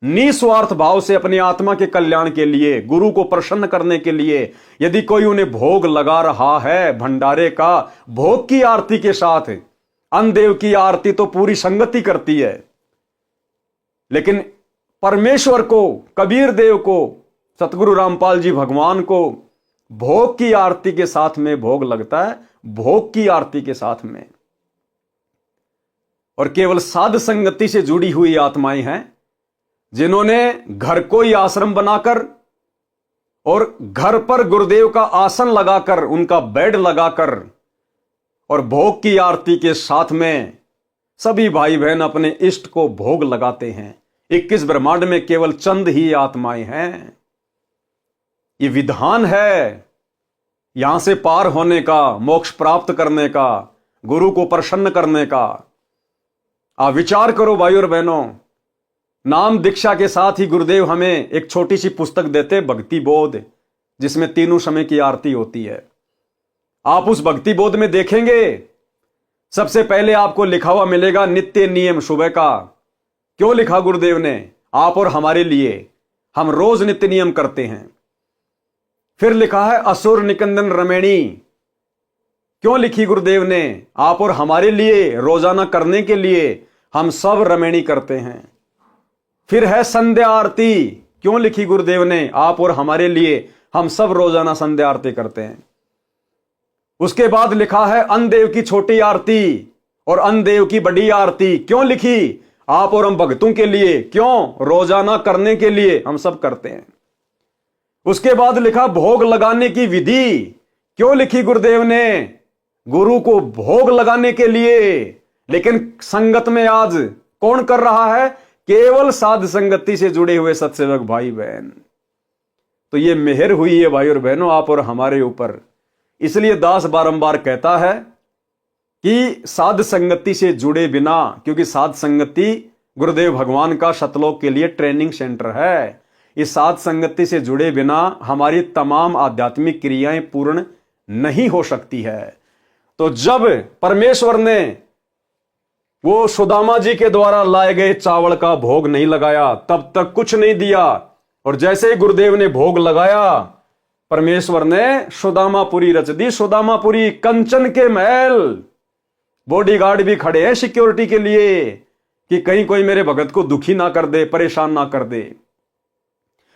निस्वार्थ भाव से अपनी आत्मा के कल्याण के लिए, गुरु को प्रसन्न करने के लिए यदि कोई उन्हें भोग लगा रहा है भंडारे का, भोग की आरती के साथ, अन्नदेव की आरती तो पूरी संगति करती है, लेकिन परमेश्वर को, कबीर देव को, सतगुरु रामपाल जी भगवान को भोग की आरती के साथ में भोग लगता है, भोग की आरती के साथ में। और केवल साध संगति से जुड़ी हुई आत्माएं हैं जिन्होंने घर को ही आश्रम बनाकर और घर पर गुरुदेव का आसन लगाकर, उनका बेड लगाकर और भोग की आरती के साथ में सभी भाई बहन अपने इष्ट को भोग लगाते हैं। 21 ब्रह्मांड में केवल चंद ही आत्माएं हैं। ये विधान है यहां से पार होने का, मोक्ष प्राप्त करने का, गुरु को प्रसन्न करने का। आप विचार करो भाई और बहनों, नाम दीक्षा के साथ ही गुरुदेव हमें एक छोटी सी पुस्तक देते, भक्ति बोध, जिसमें तीनों समय की आरती होती है। आप उस भक्ति बोध में देखेंगे सबसे पहले आपको लिखा हुआ मिलेगा नित्य नियम सुबह का। क्यों लिखा गुरुदेव ने? आप और हमारे लिए। हम रोज नित्य नियम करते हैं। फिर लिखा है असुर निकंदन रमेणी। क्यों लिखी गुरुदेव ने? आप और हमारे लिए, रोजाना करने के लिए हम सब रमेणी करते हैं। फिर है संध्या आरती। क्यों लिखी गुरुदेव ने? आप और हमारे लिए, हम सब रोजाना संध्या आरती करते हैं। उसके बाद लिखा है अन्नदेव की छोटी आरती और अन्नदेव की बड़ी आरती। क्यों लिखी? आप और हम भक्तों के लिए। क्यों? रोजाना करने के लिए हम सब करते हैं। उसके बाद लिखा भोग लगाने की विधि। क्यों लिखी गुरुदेव ने? गुरु को भोग लगाने के लिए। लेकिन संगत में आज कौन कर रहा है? केवल साध संगति से जुड़े हुए सत्सेवक भाई बहन। तो ये मेहर हुई है भाई और बहनों आप और हमारे ऊपर। इसलिए दास बारंबार कहता है कि साध संगति से जुड़े बिना, क्योंकि साध संगति गुरुदेव भगवान का सतलोक के लिए ट्रेनिंग सेंटर है, इस साध संगति से जुड़े बिना हमारी तमाम आध्यात्मिक क्रियाएं पूर्ण नहीं हो सकती है। तो जब परमेश्वर ने वो सुदामा जी के द्वारा लाए गए चावल का भोग नहीं लगाया, तब तक कुछ नहीं दिया। और जैसे ही गुरुदेव ने भोग लगाया, परमेश्वर ने सुदामापुरी रच दी। सुदामापुरी कंचन के महल, बॉडीगार्ड भी खड़े हैं सिक्योरिटी के लिए कि कहीं कोई मेरे भगत को दुखी ना कर दे, परेशान ना कर दे।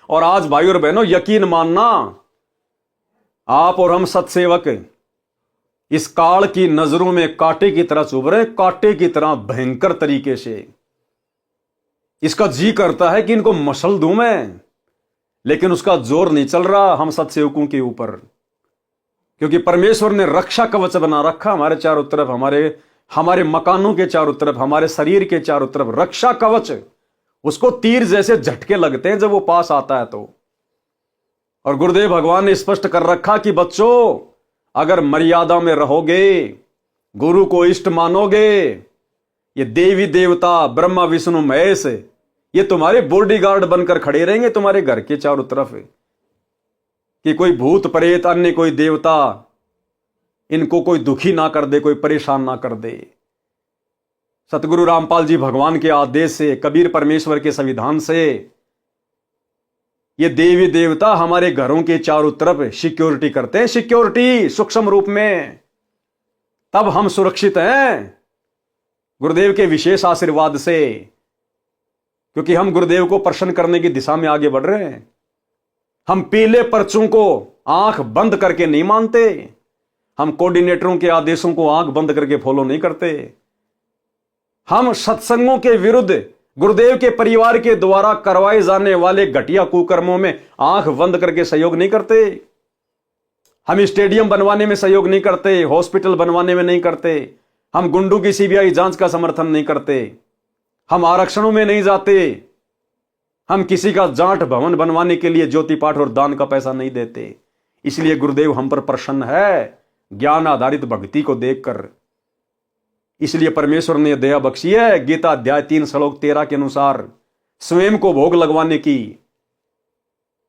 और आज भाई और बहनों यकीन मानना, आप और हम सत्सेवक इस काल की नजरों में कांटे की तरह चुभ रहे, कांटे की तरह भयंकर तरीके से। इसका जी करता है कि इनको मसल दूं मैं, लेकिन उसका जोर नहीं चल रहा हम सत्सेवकों के ऊपर, क्योंकि परमेश्वर ने रक्षा कवच बना रखा हमारे चारों तरफ, हमारे मकानों के चारों तरफ, हमारे शरीर के चारों तरफ रक्षा कवच। उसको तीर जैसे झटके लगते हैं जब वो पास आता है तो। और गुरुदेव भगवान ने स्पष्ट कर रखा कि बच्चों, अगर मर्यादा में रहोगे, गुरु को इष्ट मानोगे, ये देवी देवता ब्रह्मा विष्णु महेश ये तुम्हारे बॉडीगार्ड बनकर खड़े रहेंगे तुम्हारे घर के चारों तरफ, कि कोई भूत प्रेत अन्य कोई देवता इनको कोई दुखी ना कर दे, कोई परेशान ना कर दे। सतगुरु रामपाल जी भगवान के आदेश से, कबीर परमेश्वर के संविधान से ये देवी देवता हमारे घरों के चारों तरफ सिक्योरिटी करते हैं, सिक्योरिटी सूक्ष्म रूप में, तब हम सुरक्षित हैं गुरुदेव के विशेष आशीर्वाद से, क्योंकि हम गुरुदेव को प्रसन्न करने की दिशा में आगे बढ़ रहे हैं। हम पीले पर्चों को आंख बंद करके नहीं मानते, हम कोऑर्डिनेटरों के आदेशों को आंख बंद करके फॉलो नहीं करते, हम सत्संगों के विरुद्ध गुरुदेव के परिवार के द्वारा करवाए जाने वाले घटिया कुकर्मों में आंख बंद करके सहयोग नहीं करते, हम स्टेडियम बनवाने में सहयोग नहीं करते, हॉस्पिटल बनवाने में नहीं करते, हम गुंडों की सीबीआई जांच का समर्थन नहीं करते, हम आरक्षणों में नहीं जाते, हम किसी का जाट भवन बनवाने के लिए ज्योति पाठ और दान का पैसा नहीं देते। इसलिए गुरुदेव हम पर प्रसन्न है ज्ञान आधारित भक्ति को देखकर। इसलिए परमेश्वर ने दया बख्शी है गीता अध्याय 3 श्लोक 13 के अनुसार स्वयं को भोग लगवाने की।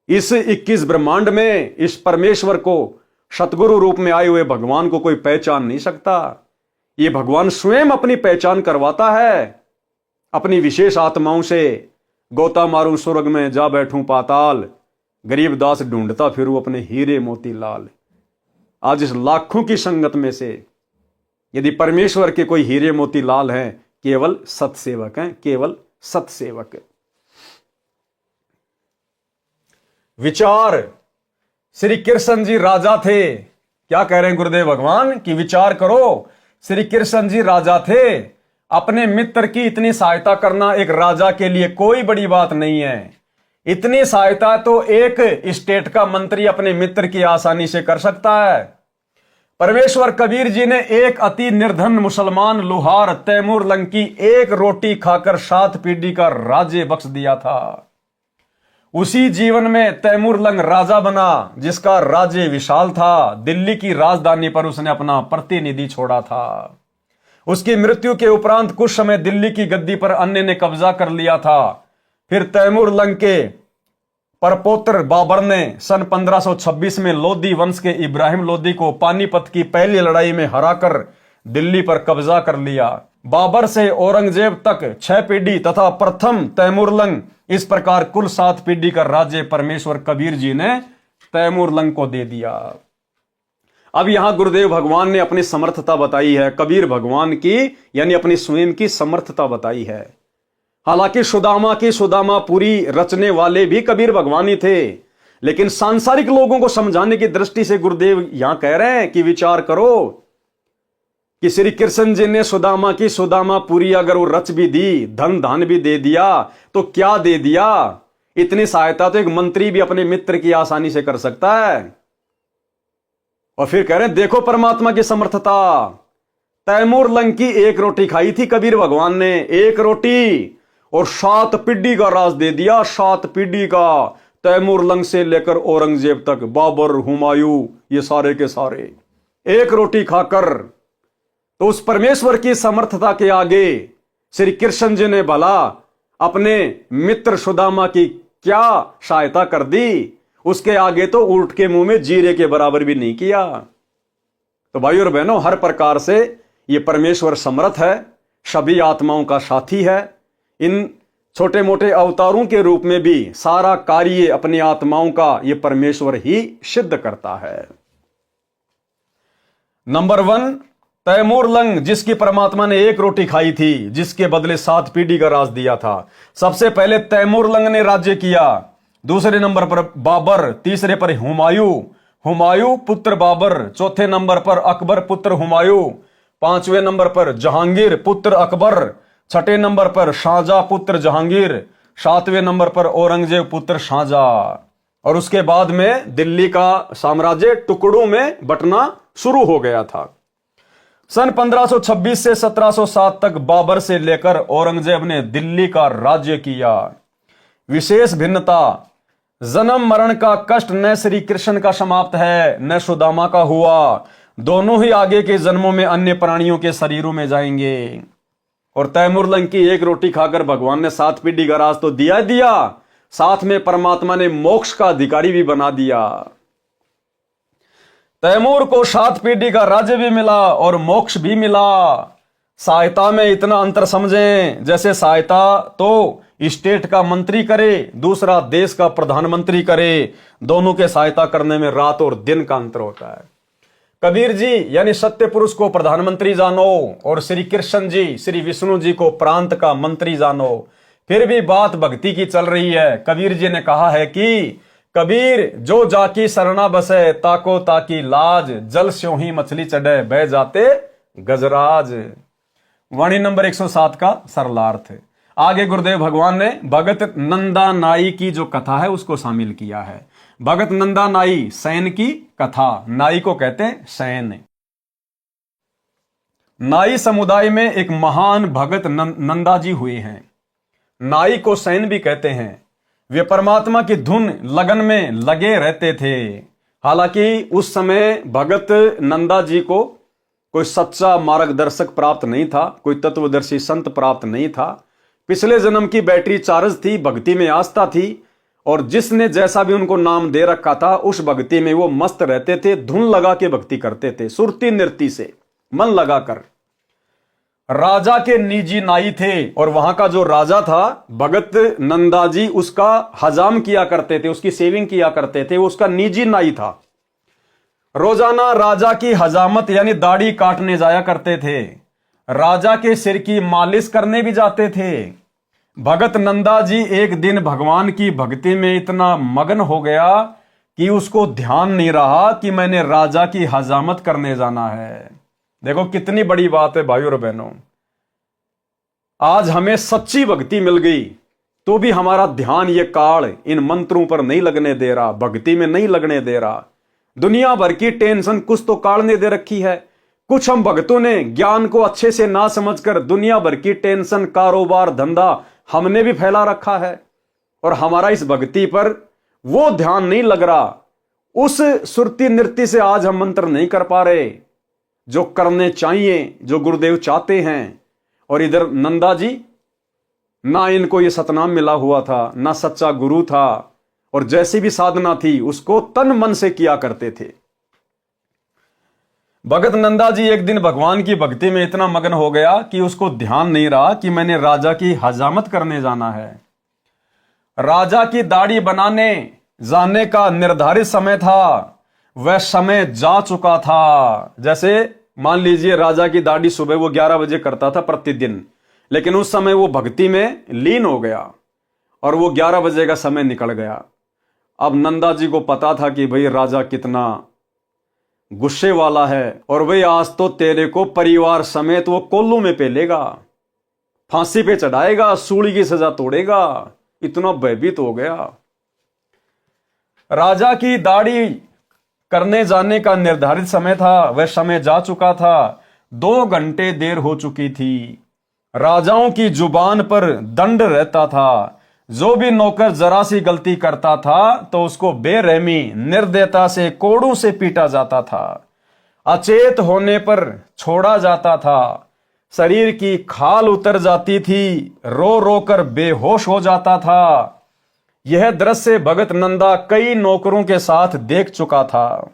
इस 21 ब्रह्मांड में इस परमेश्वर को सतगुरु रूप में आए हुए भगवान को कोई पहचान नहीं सकता। ये भगवान स्वयं अपनी पहचान करवाता है अपनी विशेष आत्माओं से। गोता मारूं स्वर्ग में जा बैठूं पाताल, गरीब दास ढूंढता फिरूं अपने हीरे मोती लाल। आज इस लाखों की संगत में से यदि परमेश्वर के कोई हीरे मोती लाल हैं, केवल सत्सेवक हैं, केवल सत्सेवक। विचार, श्री कृष्ण जी राजा थे। क्या कह रहे हैं गुरुदेव भगवान कि विचार करो, श्री कृष्ण जी राजा थे। अपने मित्र की इतनी सहायता करना एक राजा के लिए कोई बड़ी बात नहीं है। इतनी सहायता तो एक स्टेट का मंत्री अपने मित्र की आसानी से कर सकता है। परमेश्वर कबीर जी ने एक अति निर्धन मुसलमान लुहार तैमूर लंग की एक रोटी खाकर 7 पीढ़ी का राज्य बख्श दिया था। उसी जीवन में तैमूर लंग राजा बना, जिसका राज्य विशाल था। दिल्ली की राजधानी पर उसने अपना प्रतिनिधि छोड़ा था। उसकी मृत्यु के उपरांत कुछ समय दिल्ली की गद्दी पर अन्य ने कब्जा कर लिया था। फिर तैमूर लंग के परपोत्र बाबर ने सन 1526 में लोधी वंश के इब्राहिम लोधी को पानीपत की पहली लड़ाई में हराकर दिल्ली पर कब्जा कर लिया। बाबर से औरंगजेब तक 6 पीढ़ी तथा प्रथम तैमूर लंग, इस प्रकार कुल 7 पीढ़ी का राज्य परमेश्वर कबीर जी ने तैमूर लंग को दे दिया। अब यहां गुरुदेव भगवान ने अपनी समर्थता बताई है, कबीर भगवान की यानी अपनी स्वयं की समर्थता बताई है। हालांकि सुदामापुरी रचने वाले भी कबीर भगवान ही थे, लेकिन सांसारिक लोगों को समझाने की दृष्टि से गुरुदेव यहां कह रहे हैं कि विचार करो कि श्री कृष्ण जी ने सुदामापुरी अगर वो रच भी दी, धन धान भी दे दिया, तो क्या दे दिया? इतनी सहायता तो एक मंत्री भी अपने मित्र की आसानी से कर सकता है। और फिर कह रहे हैं देखो परमात्मा की समर्थता। तैमूर लंग की एक रोटी खाई थी कबीर भगवान ने, एक रोटी, और 7 पीढ़ी का राज दे दिया, 7 पीढ़ी का। तैमूर लंग से लेकर औरंगजेब तक, बाबर, हुमायूं, ये सारे के सारे एक रोटी खाकर। तो उस परमेश्वर की समर्थता के आगे श्री कृष्ण जी ने भला अपने मित्र सुदामा की क्या सहायता कर दी? उसके आगे तो ऊंट के मुंह में जीरे के बराबर भी नहीं किया। तो भाइयों और बहनों, हर प्रकार से ये परमेश्वर समर्थ है, सभी आत्माओं का साथी है। इन छोटे मोटे अवतारों के रूप में भी सारा कार्य अपनी आत्माओं का ये परमेश्वर ही सिद्ध करता है। नंबर 1, तैमूर लंग, जिसकी परमात्मा ने एक रोटी खाई थी, जिसके बदले 7 पीढ़ी का राज दिया था। सबसे पहले तैमूर लंग ने राज्य किया। दूसरे नंबर पर बाबर, तीसरे पर हुमायूं पुत्र बाबर, चौथे नंबर पर अकबर पुत्र हुमायूं, 5वें नंबर पर जहांगीर पुत्र अकबर, छठे नंबर पर शाहजहां पुत्र जहांगीर, सातवें नंबर पर औरंगजेब पुत्र शाहजहां। और उसके बाद में दिल्ली का साम्राज्य टुकड़ों में बंटना शुरू हो गया था। सन 1526 से 1707 तक बाबर से लेकर औरंगजेब ने दिल्ली का राज्य किया। विशेष भिन्नता, जन्म मरण का कष्ट न श्री कृष्ण का समाप्त है न सुदामा का हुआ। दोनों ही आगे के जन्मों में अन्य प्राणियों के शरीरों में जाएंगे। और तैमूर की एक रोटी खाकर भगवान ने 7 पीढ़ी का राज तो दिया दिया, साथ में परमात्मा ने मोक्ष का अधिकारी भी बना दिया। तैमूर को 7 पीढ़ी का राज्य भी मिला और मोक्ष भी मिला। सहायता में इतना अंतर समझें, जैसे सहायता तो स्टेट का मंत्री करे, दूसरा देश का प्रधानमंत्री करे। दोनों के सहायता करने में रात और दिन का अंतर होता है। कबीर जी यानी सत्य पुरुष को प्रधानमंत्री जानो और श्री कृष्ण जी श्री विष्णु जी को प्रांत का मंत्री जानो। फिर भी बात भक्ति की चल रही है। कबीर जी ने कहा है कि कबीर जो जाकी शरणा बसे, ताको ताकी लाज, जल स्यों ही मछली चढ़े, बह जाते गजराज। वाणी नंबर 107 का सरलार्थ। आगे गुरुदेव भगवान ने भगत नंदा नाई की जो कथा है उसको शामिल किया है। भगत नंदा नाई सैन की कथा, नाई को कहते हैं सैन। नाई समुदाय में एक महान भगत नंदा जी हुए हैं। नाई को सैन भी कहते हैं। वे परमात्मा की धुन लगन में लगे रहते थे। हालांकि उस समय भगत नंदा जी को कोई सच्चा मार्गदर्शक प्राप्त नहीं था, कोई तत्वदर्शी संत प्राप्त नहीं था। पिछले जन्म की बैटरी चार्ज थी, भक्ति में आस्था थी, और जिसने जैसा भी उनको नाम दे रखा था उस भक्ति में वो मस्त रहते थे। धुन लगा के भक्ति करते थे, सुरती नृत्य से मन लगाकर। राजा के निजी नाई थे और वहां का जो राजा था भगत नंदा जी उसका हजाम किया करते थे, उसकी सेविंग किया करते थे। वो उसका निजी नाई था। रोजाना राजा की हजामत यानी दाढ़ी काटने जाया करते थे। राजा के सिर की मालिश करने भी जाते थे। भगत नंदा जी एक दिन भगवान की भक्ति में इतना मगन हो गया कि उसको ध्यान नहीं रहा कि मैंने राजा की हजामत करने जाना है। देखो कितनी बड़ी बात है भाइयों और बहनों। आज हमें सच्ची भक्ति मिल गई तो भी हमारा ध्यान ये काल इन मंत्रों पर नहीं लगने दे रहा, भक्ति में नहीं लगने दे रहा। दुनिया भर की टेंशन कुछ तो काल ने दे रखी है। कुछ हम भक्तों ने ज्ञान को अच्छे से ना समझकर दुनिया भर की टेंशन, कारोबार, धंधा हमने भी फैला रखा है और हमारा इस भक्ति पर वो ध्यान नहीं लग रहा। उस सुरती नृत्य से आज हम मंत्र नहीं कर पा रहे जो करने चाहिए, जो गुरुदेव चाहते हैं। और इधर नंदा जी, ना इनको ये सतनाम मिला हुआ था, ना सच्चा गुरु था, और जैसी भी साधना थी उसको तन मन से किया करते थे। भगत नंदा जी एक दिन भगवान की भक्ति में इतना मगन हो गया कि उसको ध्यान नहीं रहा कि मैंने राजा की हजामत करने जाना है। राजा की दाढ़ी बनाने जाने का निर्धारित समय था, वह समय जा चुका था। जैसे मान लीजिए राजा की दाढ़ी सुबह वो 11 बजे करता था प्रतिदिन, लेकिन उस समय वो भक्ति में लीन हो गया और वो 11 बजे का समय निकल गया। अब नंदा जी को पता था कि भाई राजा कितना गुस्से वाला है और भाई आज तो तेरे को परिवार समेत वो कोल्लू में पेलेगा, फांसी पे चढ़ाएगा, सूली की सजा तोड़ेगा। इतना भयभीत हो गया। राजा की दाढ़ी करने जाने का निर्धारित समय था, वह समय जा चुका था। 2 घंटे देर हो चुकी थी। राजाओं की जुबान पर दंड रहता था। जो भी नौकर जरा सी गलती करता था तो उसको बेरहमी निर्दयता से कोड़ों से पीटा जाता था। अचेत होने पर छोड़ा जाता था। शरीर की खाल उतर जाती थी, रो रो कर बेहोश हो जाता था। यह दृश्य भगत नंदा कई नौकरों के साथ देख चुका था।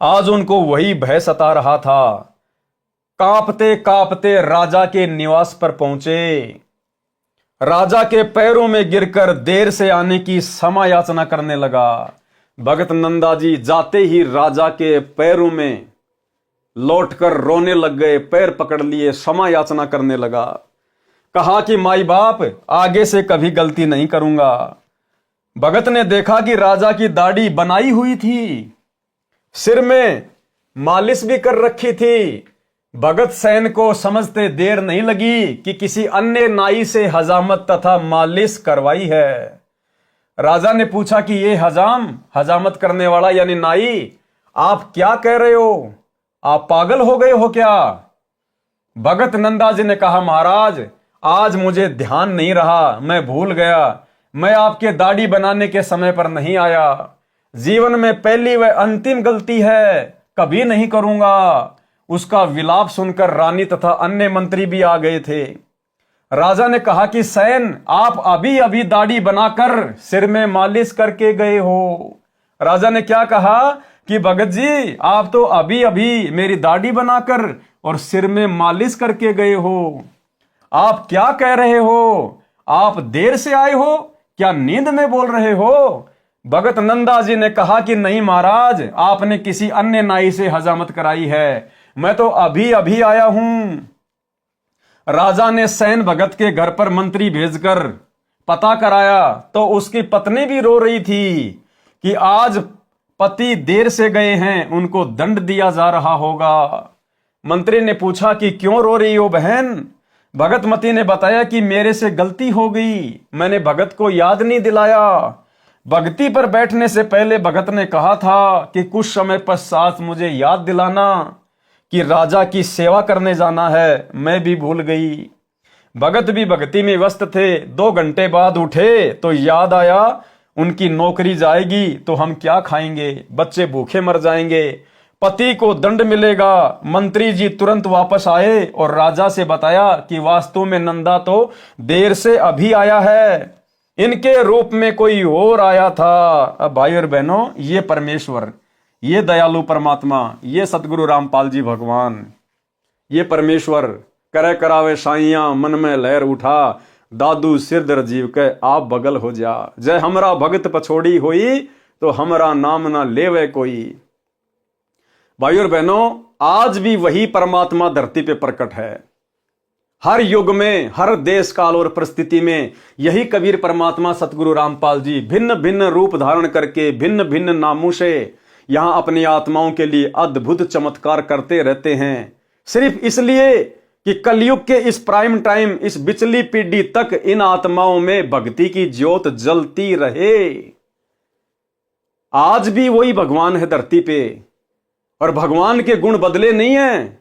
आज उनको वही भय सता रहा था। कांपते कांपते राजा के निवास पर पहुंचे। राजा के पैरों में गिरकर देर से आने की क्षमा याचना करने लगा। भगत नंदा जी जाते ही राजा के पैरों में लौटकर रोने लग गए, पैर पकड़ लिए, क्षमा याचना करने लगा। कहा कि माई बाप आगे से कभी गलती नहीं करूंगा। भगत ने देखा कि राजा की दाढ़ी बनाई हुई थी, सिर में मालिश भी कर रखी थी, भगत सैन को समझते देर नहीं लगी कि किसी अन्य नाई से हजामत तथा मालिश करवाई है। राजा ने पूछा कि ये हजामत करने वाला यानी नाई, आप क्या कह रहे हो? आप पागल हो गए हो क्या? भगत नंदा जी ने कहा, महाराज आज मुझे ध्यान नहीं रहा, मैं भूल गया, मैं आपके दाढ़ी बनाने के समय पर नहीं आया। जीवन में पहली व अंतिम गलती है, कभी नहीं करूंगा। उसका विलाप सुनकर रानी तथा अन्य मंत्री भी आ गए थे। राजा ने कहा कि सैन, आप अभी अभी दाढ़ी बनाकर सिर में मालिश करके गए हो। राजा ने क्या कहा कि भगत जी, आप तो अभी अभी मेरी दाढ़ी बनाकर और सिर में मालिश करके गए हो। आप क्या कह रहे हो? आप देर से आए हो? क्या नींद में बोल रहे हो? भगत नंदा जी ने कहा कि नहीं महाराज, आपने किसी अन्य नाई से हजामत कराई है, मैं तो अभी अभी आया हूं। राजा ने सैन भगत के घर पर मंत्री भेजकर पता कराया तो उसकी पत्नी भी रो रही थी कि आज पति देर से गए हैं, उनको दंड दिया जा रहा होगा। मंत्री ने पूछा कि क्यों रो रही हो बहन? भगतमती ने बताया कि मेरे से गलती हो गई, मैंने भगत को याद नहीं दिलाया। भगती पर बैठने से पहले भगत ने कहा था कि कुछ समय पश्चात मुझे याद दिलाना कि राजा की सेवा करने जाना है, मैं भी भूल गई। भगत भी भक्ति में व्यस्त थे। 2 घंटे बाद उठे तो याद आया उनकी नौकरी जाएगी तो हम क्या खाएंगे, बच्चे भूखे मर जाएंगे, पति को दंड मिलेगा। मंत्री जी तुरंत वापस आए और राजा से बताया कि वास्तव में नंदा तो देर से अभी आया है, इनके रूप में कोई और आया था। अब भाई और बहनों, ये परमेश्वर, ये दयालु परमात्मा, ये सतगुरु रामपाल जी भगवान, ये परमेश्वर करे करावे साइया मन में लहर उठा, दादू सिर दर जीव के आप बगल हो जा। जय हमरा भगत पछोड़ी होई तो हमरा नाम ना लेवे कोई। भाई और बहनों, आज भी वही परमात्मा धरती पे प्रकट है। हर युग में, हर देश काल और परिस्थिति में यही कबीर परमात्मा सतगुरु रामपाल जी भिन्न भिन्न रूप धारण करके भिन्न भिन्न नामों से यहां अपनी आत्माओं के लिए अद्भुत चमत्कार करते रहते हैं, सिर्फ इसलिए कि कलयुग के इस प्राइम टाइम, इस बिचली पीढ़ी तक इन आत्माओं में भक्ति की ज्योत जलती रहे। आज भी वही भगवान है धरती पे और भगवान के गुण बदले नहीं हैं।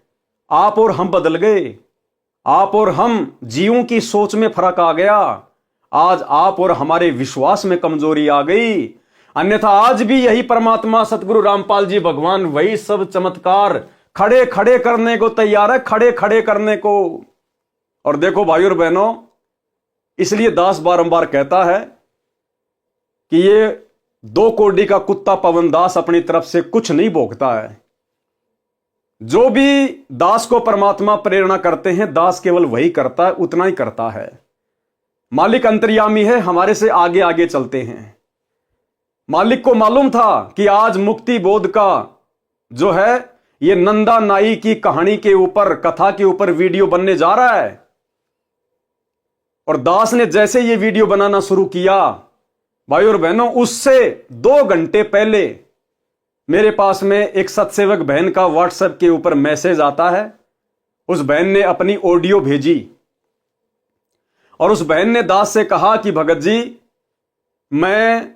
आप और हम बदल गए, आप और हम जीवों की सोच में फर्क आ गया। आज आप और हमारे विश्वास में कमजोरी आ गई, अन्यथा आज भी यही परमात्मा सतगुरु रामपाल जी भगवान वही सब चमत्कार खड़े खड़े करने को तैयार है, खड़े खड़े करने को। और देखो भाई और बहनों, इसलिए दास बारंबार कहता है कि ये 2 कोड़ी का कुत्ता पवन दास अपनी तरफ से कुछ नहीं भोगता है। जो भी दास को परमात्मा प्रेरणा करते हैं, दास केवल वही करता है, उतना ही करता है। मालिक अंतर्यामी है, हमारे से आगे आगे चलते हैं। मालिक को मालूम था कि आज मुक्ति बोध का जो है ये नंदा नाई की कहानी के ऊपर, कथा के ऊपर वीडियो बनने जा रहा है। और दास ने जैसे ये वीडियो बनाना शुरू किया, भाई और बहनों, उससे 2 घंटे पहले मेरे पास में एक सत्सेवक बहन का व्हाट्सएप के ऊपर मैसेज आता है। उस बहन ने अपनी ऑडियो भेजी और उस बहन ने दास से कहा कि भगत जी, मैं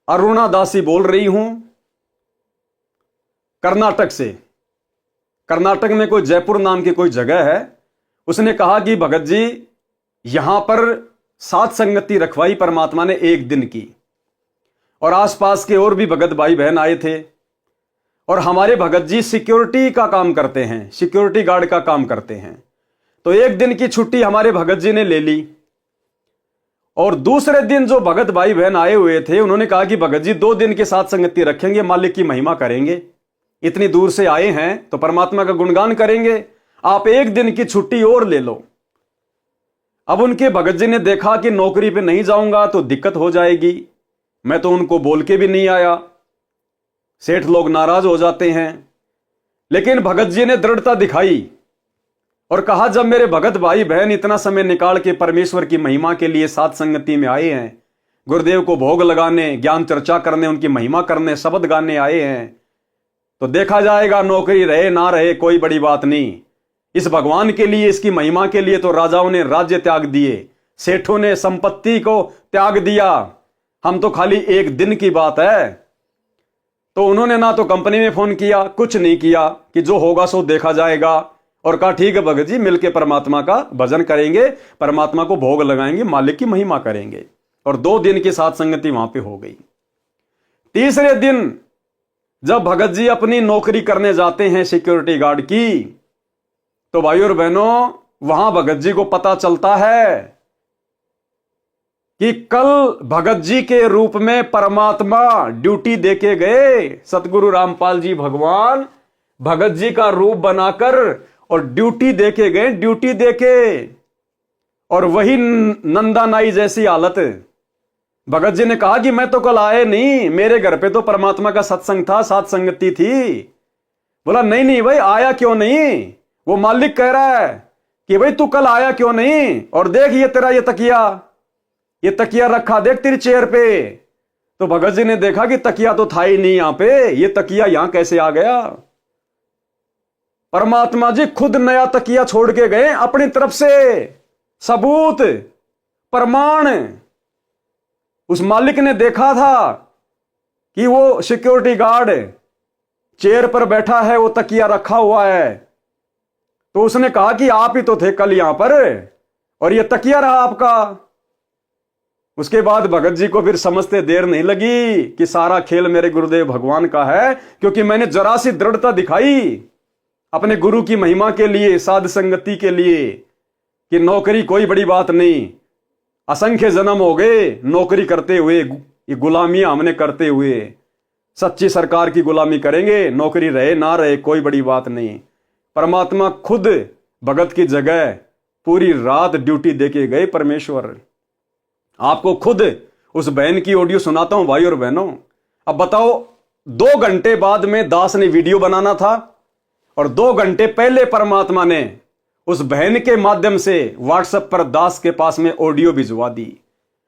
अरुणा दासी बोल रही हूं कर्नाटक से। कर्नाटक में कोई जयपुर नाम की कोई जगह है। उसने कहा कि भगत जी, यहां पर सात संगति रखवाई परमात्मा ने 1 दिन की और आसपास के और भी भगत भाई बहन आए थे। और हमारे भगत जी सिक्योरिटी का काम करते हैं, सिक्योरिटी गार्ड का काम करते हैं। तो 1 दिन की छुट्टी हमारे भगत जी ने ले ली। और दूसरे दिन जो भगत भाई बहन आए हुए थे, उन्होंने कहा कि भगत जी 2 दिन के साथ संगति रखेंगे, मालिक की महिमा करेंगे, इतनी दूर से आए हैं तो परमात्मा का गुणगान करेंगे, आप 1 दिन की छुट्टी और ले लो। अब उनके भगत जी ने देखा कि नौकरी पे नहीं जाऊंगा तो दिक्कत हो जाएगी, मैं तो उनको बोल के भी नहीं आया, सेठ लोग नाराज हो जाते हैं। लेकिन भगत जी ने दृढ़ता दिखाई और कहा, जब मेरे भगत भाई बहन इतना समय निकाल के परमेश्वर की महिमा के लिए साथ संगति में आए हैं, गुरुदेव को भोग लगाने, ज्ञान चर्चा करने, उनकी महिमा करने, शब्द गाने आए हैं, तो देखा जाएगा, नौकरी रहे ना रहे कोई बड़ी बात नहीं, इस भगवान के लिए, इसकी महिमा के लिए तो राजाओं ने राज्य त्याग दिए, सेठों ने संपत्ति को त्याग दिया। हम तो खाली एक दिन की बात है, तो उन्होंने ना तो कंपनी में फोन किया, कुछ नहीं किया कि जो होगा सो देखा जाएगा, और कहा ठीक है भगत जी, मिलके परमात्मा का भजन करेंगे, परमात्मा को भोग लगाएंगे, मालिक की महिमा करेंगे। और 2 दिन की साथ संगति वहां पे हो गई। तीसरे दिन जब भगत जी अपनी नौकरी करने जाते हैं सिक्योरिटी गार्ड की, तो भाई और बहनों, वहां भगत जी को पता चलता है कि कल भगत जी के रूप में परमात्मा ड्यूटी देके गए। सतगुरु रामपाल जी भगवान भगत जी का रूप बनाकर और ड्यूटी देके गए, ड्यूटी देके। और वही नंदा नाई जैसी हालत। भगत जी ने कहा कि मैं तो कल आए नहीं, मेरे घर पे तो परमात्मा का सत्संग था, साथ संगति थी। बोला नहीं नहीं भाई, आया क्यों नहीं? वो मालिक कह रहा है कि भाई तू कल आया क्यों नहीं? और देख ये तेरा ये तकिया रखा देख तेरी चेयर पे। तो भगत जी ने देखा कि तकिया तो था ही नहीं यहां पे, ये तकिया यहां कैसे आ गया? परमात्मा जी खुद नया तकिया छोड़ के गए अपनी तरफ से, सबूत प्रमाण। उस मालिक ने देखा था कि वो सिक्योरिटी गार्ड चेयर पर बैठा है, वो तकिया रखा हुआ है। तो उसने कहा कि आप ही तो थे कल यहां पर, और ये तकिया रहा आपका। उसके बाद भगत जी को फिर समझते देर नहीं लगी कि सारा खेल मेरे गुरुदेव भगवान का है, क्योंकि मैंने जरा सी दृढ़ता दिखाई अपने गुरु की महिमा के लिए, साध संगति के लिए, कि नौकरी कोई बड़ी बात नहीं। असंख्य जन्म हो गए नौकरी करते हुए, ये गुलामियां हमने करते हुए। सच्ची सरकार की गुलामी करेंगे, नौकरी रहे ना रहे कोई बड़ी बात नहीं। परमात्मा खुद भगत की जगह पूरी रात ड्यूटी देके गए परमेश्वर। आपको खुद उस बहन की ऑडियो सुनाता हूं भाई और बहनों। अब बताओ, 2 घंटे बाद में दास ने वीडियो बनाना था, और 2 घंटे पहले परमात्मा ने उस बहन के माध्यम से व्हाट्सएप पर दास के पास में ऑडियो भिजवा दी।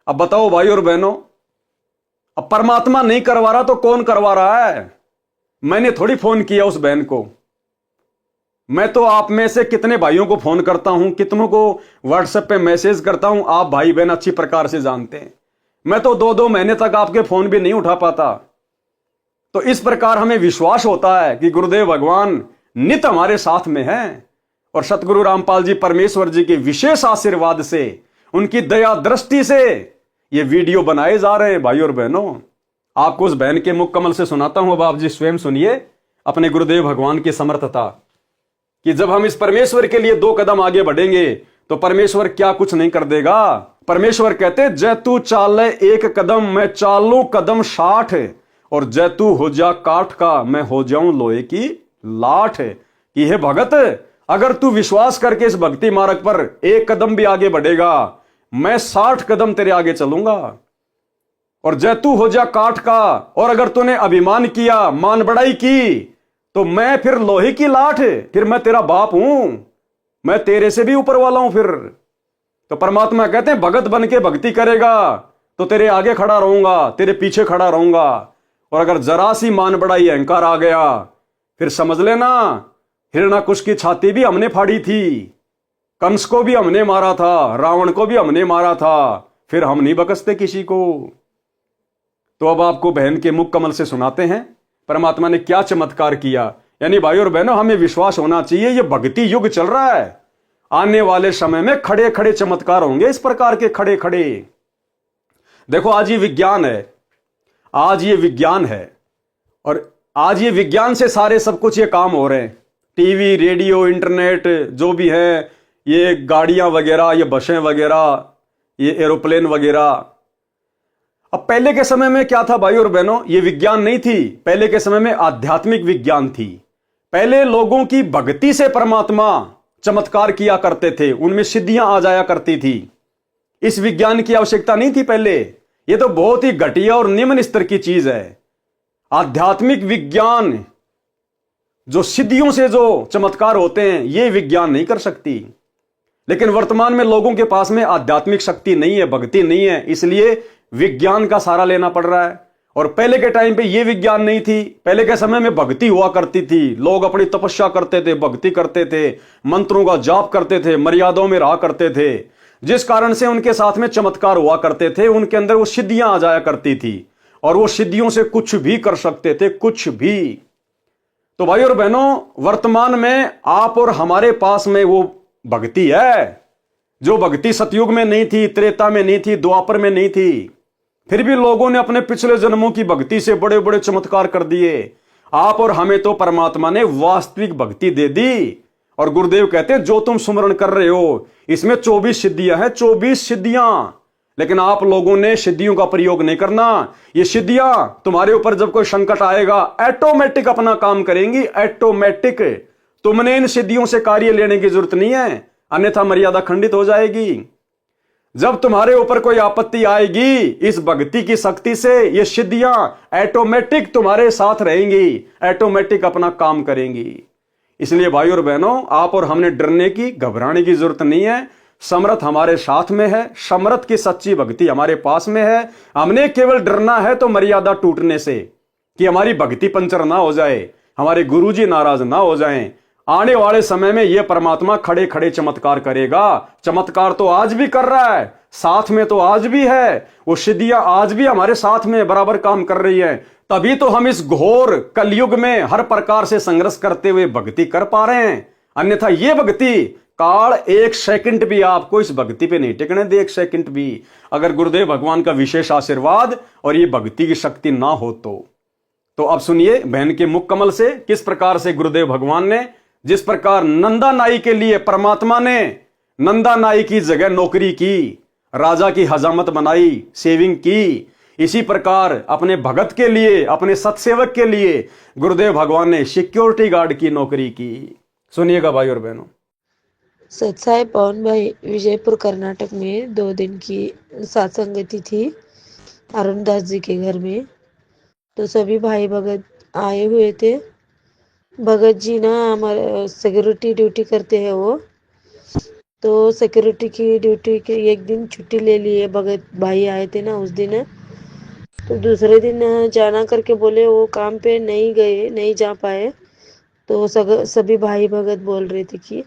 अब बताओ भाई और बहनों, अब परमात्मा नहीं करवा रहा तो कौन करवा रहा है? मैंने थोड़ी फोन किया उस बहन को। मैं तो आप में से कितने भाइयों को फोन करता हूं, कितनों को व्हाट्सएप पे मैसेज करता हूं, आप भाई बहन अच्छी प्रकार से जानते हैं। मैं तो 2-2 महीने तक आपके फोन भी नहीं उठा पाता। तो इस प्रकार हमें विश्वास होता है कि गुरुदेव भगवान नित हमारे साथ में हैं, और सतगुरु रामपाल जी परमेश्वर जी के विशेष आशीर्वाद से, उनकी दया दृष्टि से ये वीडियो बनाए जा रहे हैं भाई और बहनों। आपको उस बहन के मुख कमल से सुनाता हूं, अब आप जी स्वयं सुनिए अपने गुरुदेव भगवान की समर्थता, कि जब हम इस परमेश्वर के लिए 2 कदम आगे बढ़ेंगे तो परमेश्वर क्या कुछ नहीं कर देगा। परमेश्वर कहते, जय तू चाले 1 कदम, मैं चालू कदम 60, और जय तू हो जा काठ का, मैं हो जाऊं लोहे की लाठ। कि हे भगत, अगर तू विश्वास करके इस भक्ति मार्ग पर 1 कदम भी आगे बढ़ेगा, मैं 60 कदम तेरे आगे चलूंगा। और जय तू हो जा काठ का, और अगर तूने अभिमान किया, मान बढ़ाई की, तो मैं फिर लोहे की लाठ, फिर मैं तेरा बाप हूं, मैं तेरे से भी ऊपर वाला हूं फिर। तो परमात्मा कहते हैं, भगत बन के भक्ति करेगा तो तेरे आगे खड़ा रहूंगा, तेरे पीछे खड़ा रहूंगा। और अगर जरा सी मान बढ़ाई, अहंकार आ गया, फिर समझ लेना हिरण्याकुश की छाती भी हमने फाड़ी थी, कंस को भी हमने मारा था, रावण को भी हमने मारा था, फिर हम नहीं बकसते किसी को। तो अब आपको बहन के मुख कमल से सुनाते हैं परमात्मा ने क्या चमत्कार किया। यानी भाई और बहनों, हमें विश्वास होना चाहिए, ये भक्ति युग चल रहा है। आने वाले समय में खड़े खड़े चमत्कार होंगे, इस प्रकार के खड़े खड़े। देखो, आज ये विज्ञान है, आज ये विज्ञान है, और आज ये विज्ञान से सारे सब कुछ ये काम हो रहे हैं। टीवी, रेडियो, इंटरनेट जो भी है, ये गाड़ियां वगैरह, ये बसें वगैरह, ये एरोप्लेन वगैरह। अब पहले के समय में क्या था भाई और बहनों, ये विज्ञान नहीं थी। पहले के समय में आध्यात्मिक विज्ञान थी। पहले लोगों की भक्ति से परमात्मा चमत्कार किया करते थे, उनमें सिद्धियां आ जाया करती थी। इस विज्ञान की आवश्यकता नहीं थी पहले। ये तो बहुत ही घटिया और निम्न स्तर की चीज है। आध्यात्मिक विज्ञान, जो सिद्धियों से जो चमत्कार होते हैं, ये विज्ञान नहीं कर सकती। लेकिन वर्तमान में लोगों के पास में आध्यात्मिक शक्ति नहीं है, भक्ति नहीं है, इसलिए विज्ञान का सहारा लेना पड़ रहा है। और पहले के टाइम पे ये विज्ञान नहीं थी। पहले के समय में भक्ति हुआ करती थी, लोग अपनी तपस्या करते थे, भक्ति करते थे, मंत्रों का जाप करते थे, मर्यादाओं में रहा करते थे, जिस कारण से उनके साथ में चमत्कार हुआ करते थे। उनके अंदर वो सिद्धियां आ जाया करती थी और वो सिद्धियों से कुछ भी कर सकते थे, कुछ भी। तो भाई और बहनों, वर्तमान में आप और हमारे पास में वो भक्ति है जो भक्ति सतयुग में नहीं थी, त्रेता में नहीं थी, द्वापर में नहीं थी। फिर भी लोगों ने अपने पिछले जन्मों की भक्ति से बड़े बड़े चमत्कार कर दिए। आप और हमें तो परमात्मा ने वास्तविक भक्ति दे दी। और गुरुदेव कहते हैं जो तुम सुमरण कर रहे हो इसमें 24 सिद्धियां हैं, 24 सिद्धियां। लेकिन आप लोगों ने सिद्धियों का प्रयोग नहीं करना। ये सिद्धियां तुम्हारे ऊपर जब कोई संकट आएगा ऑटोमेटिक अपना काम करेंगी, ऑटोमेटिक। तुमने इन सिद्धियों से कार्य लेने की जरूरत नहीं है, अन्यथा मर्यादा खंडित हो जाएगी। जब तुम्हारे ऊपर कोई आपत्ति आएगी, इस भक्ति की शक्ति से ये सिद्धियां ऑटोमेटिक तुम्हारे साथ रहेंगी, ऑटोमेटिक अपना काम करेंगी। इसलिए भाई और बहनों, आप और हमने डरने की, घबराने की जरूरत नहीं है। समर्थ हमारे साथ में है, समर्थ की सच्ची भक्ति हमारे पास में है। हमने केवल डरना है तो मर्यादा टूटने से, कि हमारी भक्ति पंचर ना हो जाए, हमारे गुरुजी नाराज ना हो जाएं। आने वाले समय में यह परमात्मा खड़े खड़े चमत्कार करेगा। चमत्कार तो आज भी कर रहा है, साथ में तो आज भी है, वो सिद्धियां आज भी हमारे साथ में बराबर काम कर रही है। तभी तो हम इस घोर कलयुग में हर प्रकार से संघर्ष करते हुए भक्ति कर पा रहे हैं। अन्यथा ये भक्ति काल एक सेकंड भी आपको इस भक्ति पे नहीं टिकने दे, एक सेकंड भी, अगर गुरुदेव भगवान का विशेष आशीर्वाद और ये भक्ति की शक्ति ना हो तो अब सुनिए बहन के मुख कमल से किस प्रकार से गुरुदेव भगवान ने, जिस प्रकार नंदा नाई के लिए परमात्मा ने नंदा नाई की जगह नौकरी की, राजा की हजामत बनाई, सेविंग की, इसी प्रकार अपने भगत के लिए, अपने सत्सेवक के लिए गुरुदेव भगवान ने सिक्योरिटी गार्ड की नौकरी की। सुनिएगा भाई और बहनों। सत्साई पवन भाई विजयपुर कर्नाटक में 2 दिन की सत्संगति थी अरुणदास जी के घर में। तो सभी भाई भगत आए हुए थे। भगत जी ना हमारे सिक्योरिटी ड्यूटी करते हैं वो, तो सिक्योरिटी की ड्यूटी के एक दिन छुट्टी ले लिए। भगत भाई आए थे ना उस दिन, तो दूसरे दिन जाना करके बोले, वो काम पे नहीं गए, नहीं जा पाए। तो सभी भाई भगत बोल रहे थे कि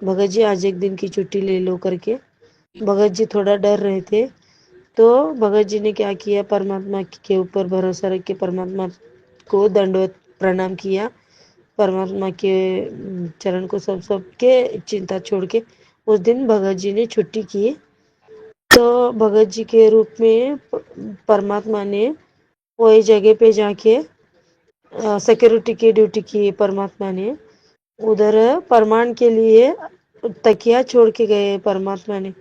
भगत जी आज एक दिन की छुट्टी ले लो करके। भगत जी थोड़ा डर रहे थे। तो भगत जी ने क्या किया, परमात्मा के ऊपर भरोसा रख के परमात्मा को दंडवत प्रणाम किया, परमात्मा के चरण को सबके चिंता छोड़ के उस दिन भगत जी ने छुट्टी की। तो भगत जी के रूप में परमात्मा ने वही जगह पे जाके सिक्योरिटी की ड्यूटी की। परमात्मा ने उधर प्रमाण के लिए तकिया छोड़ के गए। परमात्मा ने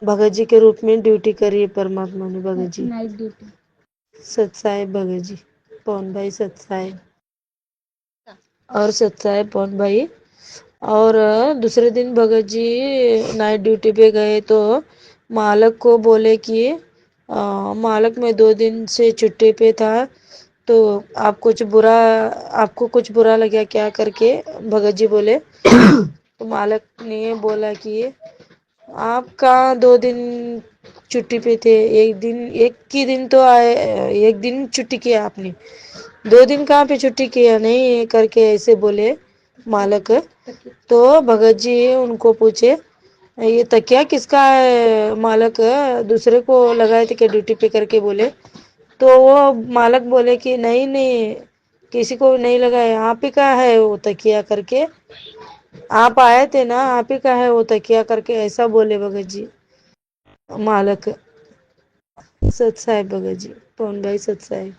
भगत जी के रूप में ड्यूटी करी है। परमात्मा ने भगत जी नाइट ड्यूटी। सत्साहेब भगत जी, पवन भाई सत्साहेब और सत्साहेब पवन भाई। और दूसरे दिन भगत जी नाइट ड्यूटी पे गए तो मालक को बोले कि मालक मैं 2 दिन से छुट्टी पे था, तो आपको कुछ बुरा लगा क्या करके भगत जी बोले। तो मालक ने बोला कि आप कहाँ 2 दिन छुट्टी पे थे, एक ही दिन तो आए, एक दिन छुट्टी किया आपने, 2 दिन कहाँ पे छुट्टी किया नहीं करके ऐसे बोले मालक। तो भगत जी उनको पूछे ये तकिया किसका है मालक, दूसरे को लगाए थे क्या ड्यूटी पे करके बोले। तो वो मालक बोले कि नहीं किसी को नहीं लगाया, आप ही का है वो तकिया करके, आप आए थे ना, आप ही का है वो तकिया करके ऐसा बोले भगत जी मालक। सत्साहेब भगत जी, पवन भाई सत्साहेब।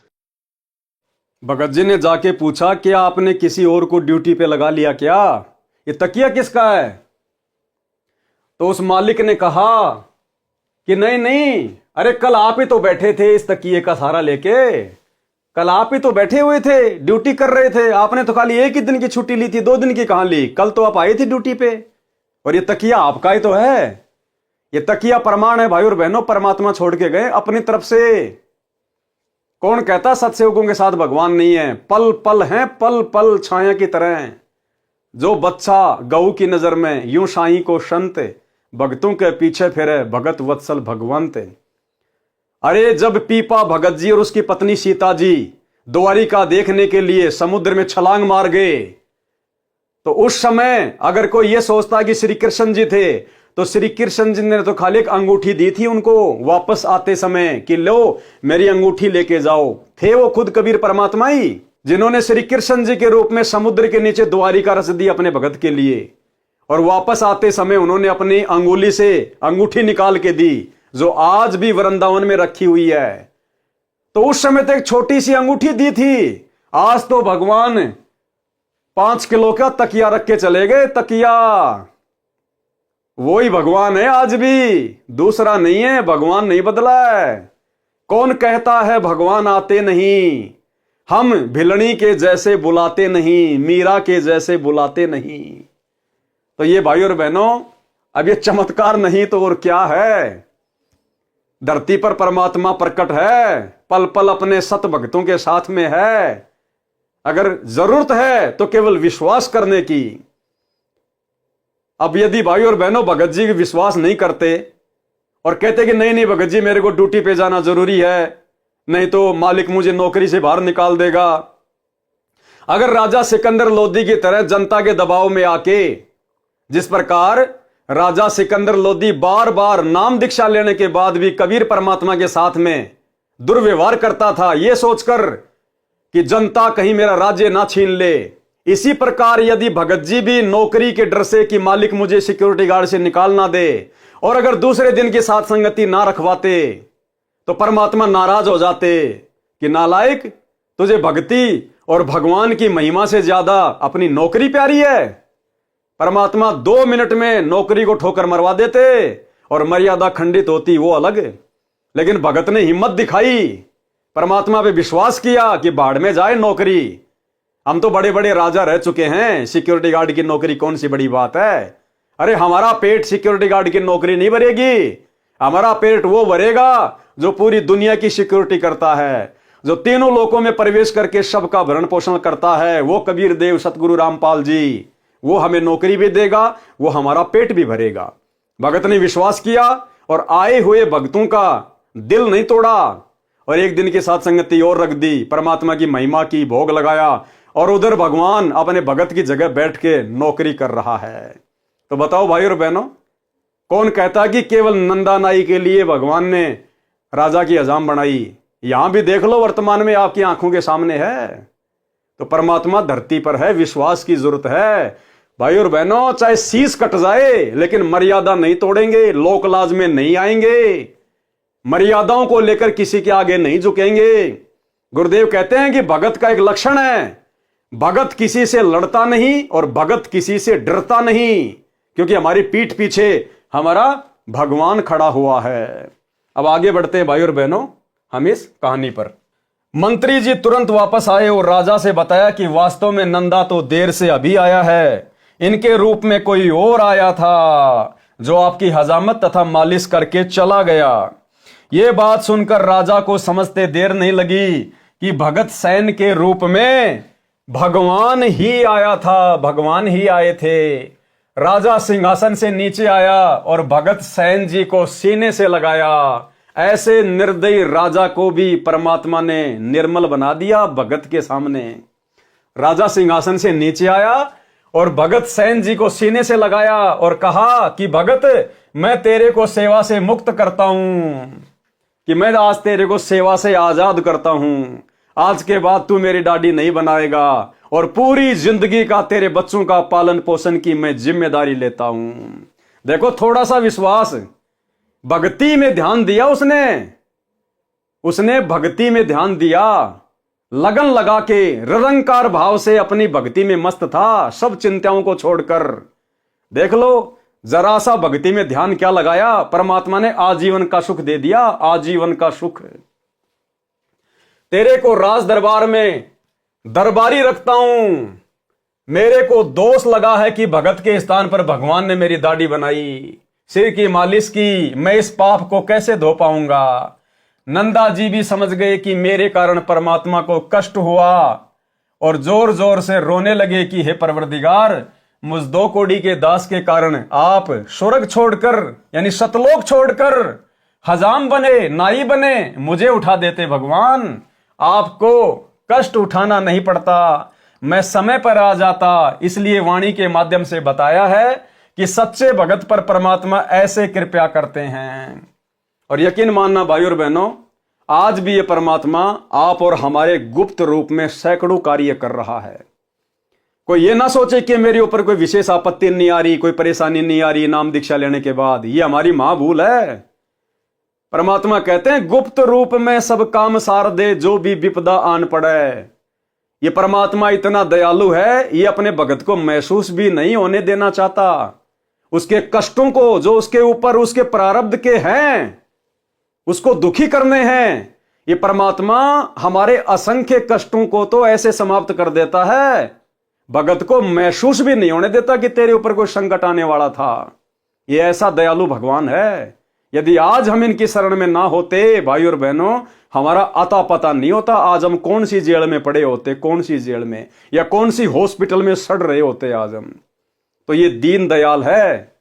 भगत जी ने जाके पूछा कि आपने किसी और को ड्यूटी पे लगा लिया क्या, ये तकिया किसका है। तो उस मालिक ने कहा कि नहीं, अरे कल आप ही तो बैठे थे इस तकिए का सहारा लेके, कल आप ही तो बैठे हुए थे, ड्यूटी कर रहे थे, आपने तो खाली एक ही दिन की छुट्टी ली थी, 2 दिन की कहां ली, कल तो आप आए थे ड्यूटी पे, और ये तकिया आपका ही तो है। ये तकिया प्रमाण है भाई और बहनों, परमात्मा छोड़ के गए अपनी तरफ से। कौन कहता सत्सेवकों के साथ भगवान नहीं है, पल पल हैं, पल पल छाया की तरह। जो बच्चा गऊ की नजर में यूं साईं को संत, भक्तों के पीछे फिरे भगत वत्सल भगवंत। अरे जब पीपा भगत जी और उसकी पत्नी सीता जी द्वारिका देखने के लिए समुद्र में छलांग मार गए, तो उस समय अगर कोई यह सोचता कि श्री कृष्ण जी थे, तो श्री कृष्ण जी ने तो खाली एक अंगूठी दी थी उनको वापस आते समय कि लो मेरी अंगूठी लेके जाओ। थे वो खुद कबीर परमात्मा ही, जिन्होंने श्री कृष्ण जी के रूप में समुद्र के नीचे द्वारिका रच दी अपने भगत के लिए, और वापस आते समय उन्होंने अपनी अंगुली से अंगूठी निकाल के दी, जो आज भी वृंदावन में रखी हुई है। तो उस समय तो एक छोटी सी अंगूठी दी थी, आज तो भगवान 5 किलो का तकिया रख के चले गए। तकिया वही भगवान है आज भी, दूसरा नहीं है। भगवान नहीं बदला है। कौन कहता है भगवान आते नहीं, हम भिलनी के जैसे बुलाते नहीं, मीरा के जैसे बुलाते नहीं। तो ये भाई और बहनों, अब ये चमत्कार नहीं तो और क्या है। धरती पर परमात्मा प्रकट है, पल पल अपने सत भक्तों के साथ में है। अगर जरूरत है तो केवल विश्वास करने की। अब यदि भाई और बहनों भगत जी विश्वास नहीं करते और कहते कि नहीं नहीं भगत जी मेरे को ड्यूटी पे जाना जरूरी है, नहीं तो मालिक मुझे नौकरी से बाहर निकाल देगा। अगर राजा सिकंदर लोदी की तरह जनता के दबाव में आके, जिस प्रकार राजा सिकंदर लोदी बार बार नाम दीक्षा लेने के बाद भी कबीर परमात्मा के साथ में दुर्व्यवहार करता था, यह सोचकर कि जनता कहीं मेरा राज्य ना छीन ले, इसी प्रकार यदि भगत जी भी नौकरी के डर से कि मालिक मुझे सिक्योरिटी गार्ड से निकाल ना दे, और अगर दूसरे दिन की साथ संगति ना रखवाते, तो परमात्मा नाराज हो जाते कि नालायक, तुझे भक्ति और भगवान की महिमा से ज्यादा अपनी नौकरी प्यारी है। परमात्मा 2 मिनट में नौकरी को ठोकर मरवा देते और मर्यादा खंडित होती, वो अलग। लेकिन भगत ने हिम्मत दिखाई, परमात्मा पे विश्वास किया कि बाढ़ में जाए नौकरी। हम तो बड़े बड़े राजा रह चुके हैं, सिक्योरिटी गार्ड की नौकरी कौन सी बड़ी बात है। अरे हमारा पेट सिक्योरिटी गार्ड की नौकरी नहीं भरेगी, हमारा पेट वो भरेगा जो पूरी दुनिया की सिक्योरिटी करता है, जो तीनों लोकों में प्रवेश करके सबका भरण पोषण करता है। वो कबीर देव सतगुरु रामपाल जी, वो हमें नौकरी भी देगा, वो हमारा पेट भी भरेगा। भगत ने विश्वास किया और आए हुए भक्तों का दिल नहीं तोड़ा, और एक दिन की साथ संगति और रख दी, परमात्मा की महिमा की भोग लगाया, और उधर भगवान अपने भगत की जगह बैठ के नौकरी कर रहा है। तो बताओ भाई और बहनों, कौन कहता कि केवल नंदा नाई के लिए भगवान ने राजा की हजाम बनाई। यहां भी देख लो, वर्तमान में आपकी आंखों के सामने है। तो परमात्मा धरती पर है, विश्वास की जरूरत है भाई और बहनों। चाहे शीश कट जाए लेकिन मर्यादा नहीं तोड़ेंगे, लोक लाज में नहीं आएंगे, मर्यादाओं को लेकर किसी के आगे नहीं झुकेंगे। गुरुदेव कहते हैं कि भगत का एक लक्षण है, भगत किसी से लड़ता नहीं और भगत किसी से डरता नहीं, क्योंकि हमारी पीठ पीछे हमारा भगवान खड़ा हुआ है। अब आगे बढ़ते हैं भाई और बहनों हम इस कहानी पर। मंत्री जी तुरंत वापस आए और राजा से बताया कि वास्तव में नंदा तो देर से अभी आया है, इनके रूप में कोई और आया था जो आपकी हजामत तथा मालिश करके चला गया। यह बात सुनकर राजा को समझते देर नहीं लगी कि भगत सैन के रूप में भगवान ही आया था, भगवान ही आए थे। राजा सिंहासन से नीचे आया और भगत सैन जी को सीने से लगाया। ऐसे निर्दयी राजा को भी परमात्मा ने निर्मल बना दिया भगत के सामने। राजा सिंहासन से नीचे आया और भगत सैन जी को सीने से लगाया और कहा कि भगत, मैं तेरे को सेवा से मुक्त करता हूं, कि मैं आज तेरे को सेवा से आजाद करता हूं। आज के बाद तू मेरी दाढ़ी नहीं बनाएगा और पूरी जिंदगी का तेरे बच्चों का पालन पोषण की मैं जिम्मेदारी लेता हूं। देखो, थोड़ा सा विश्वास, भक्ति में ध्यान दिया उसने भक्ति में ध्यान दिया, लगन लगा के निरंकार भाव से अपनी भक्ति में मस्त था, सब चिंताओं को छोड़कर। देख लो, जरा सा भक्ति में ध्यान क्या लगाया, परमात्मा ने आजीवन का सुख दे दिया, आजीवन का सुख। तेरे को राज दरबार में दरबारी रखता हूं। मेरे को दोष लगा है कि भगत के स्थान पर भगवान ने मेरी दाढ़ी बनाई, सिर की मालिश की, मैं इस पाप को कैसे धो पाऊंगा। नंदा जी भी समझ गए कि मेरे कारण परमात्मा को कष्ट हुआ और जोर जोर से रोने लगे कि हे परवरदिगार, मुझ 2 कोड़ी के दास के कारण आप स्वर्ग छोड़कर यानी सतलोक छोड़कर हजाम बने, नाई बने, मुझे उठा देते भगवान। आपको कष्ट उठाना नहीं पड़ता, मैं समय पर आ जाता। इसलिए वाणी के माध्यम से बताया है कि सच्चे भगत पर परमात्मा ऐसे कृपया करते हैं। और यकीन मानना भाई और बहनों, आज भी ये परमात्मा आप और हमारे गुप्त रूप में सैकड़ों कार्य कर रहा है। कोई ये ना सोचे कि मेरे ऊपर कोई विशेष आपत्ति नहीं आ रही, कोई परेशानी नहीं आ रही नाम दीक्षा लेने के बाद। ये हमारी महाभूल है। परमात्मा कहते हैं गुप्त रूप में सब काम सार दे, जो भी विपदा आन पड़े। ये परमात्मा इतना दयालु है, ये अपने भगत को महसूस भी नहीं होने देना चाहता। उसके कष्टों को जो उसके ऊपर उसके प्रारब्ध के हैं, उसको दुखी करने हैं। ये परमात्मा हमारे असंख्य कष्टों को तो ऐसे समाप्त कर देता है, भगत को महसूस भी नहीं होने देता कि तेरे ऊपर कोई संकट आने वाला था। ये ऐसा दयालु भगवान है। यदि आज हम इनकी शरण में ना होते भाई और बहनों, हमारा अता पता नहीं होता आज हम कौन सी जेल में पड़े होते, कौन सी जेल में या कौन सी हॉस्पिटल में सड़ रहे होते आज हम। तो ये दीन दयाल है।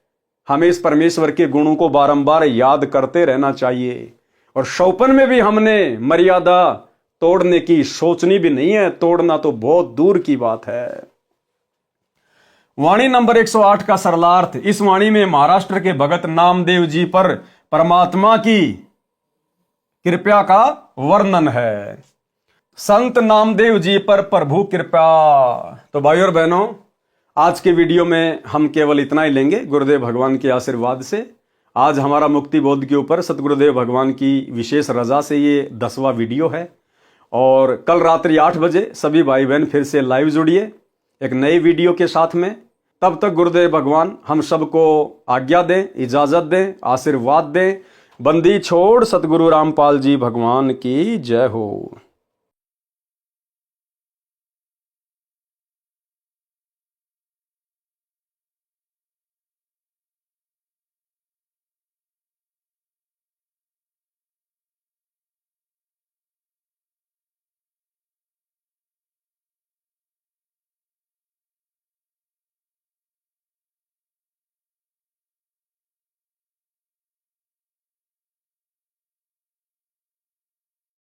हमें इस परमेश्वर के गुणों को बारंबार याद करते रहना चाहिए। और शौपन में भी हमने मर्यादा तोड़ने की सोचनी भी नहीं है, तोड़ना तो बहुत दूर की बात है। वाणी नंबर 108 का सरलार्थ। इस वाणी में महाराष्ट्र के भगत नामदेव जी पर परमात्मा की कृपा का वर्णन है। संत नामदेव जी पर प्रभु कृपा। तो भाई और बहनों, आज के वीडियो में हम केवल इतना ही लेंगे गुरुदेव भगवान के आशीर्वाद से। आज हमारा मुक्ति बोध के ऊपर सतगुरुदेव भगवान की विशेष रजा से ये 10वां वीडियो है। और कल रात्रि 8 बजे सभी भाई बहन फिर से लाइव जुड़िए एक नए वीडियो के साथ में। तब तक गुरुदेव भगवान हम सबको आज्ञा दें, इजाजत दें, आशीर्वाद दें। बंदी छोड़ सतगुरु रामपाल जी भगवान की जय हो।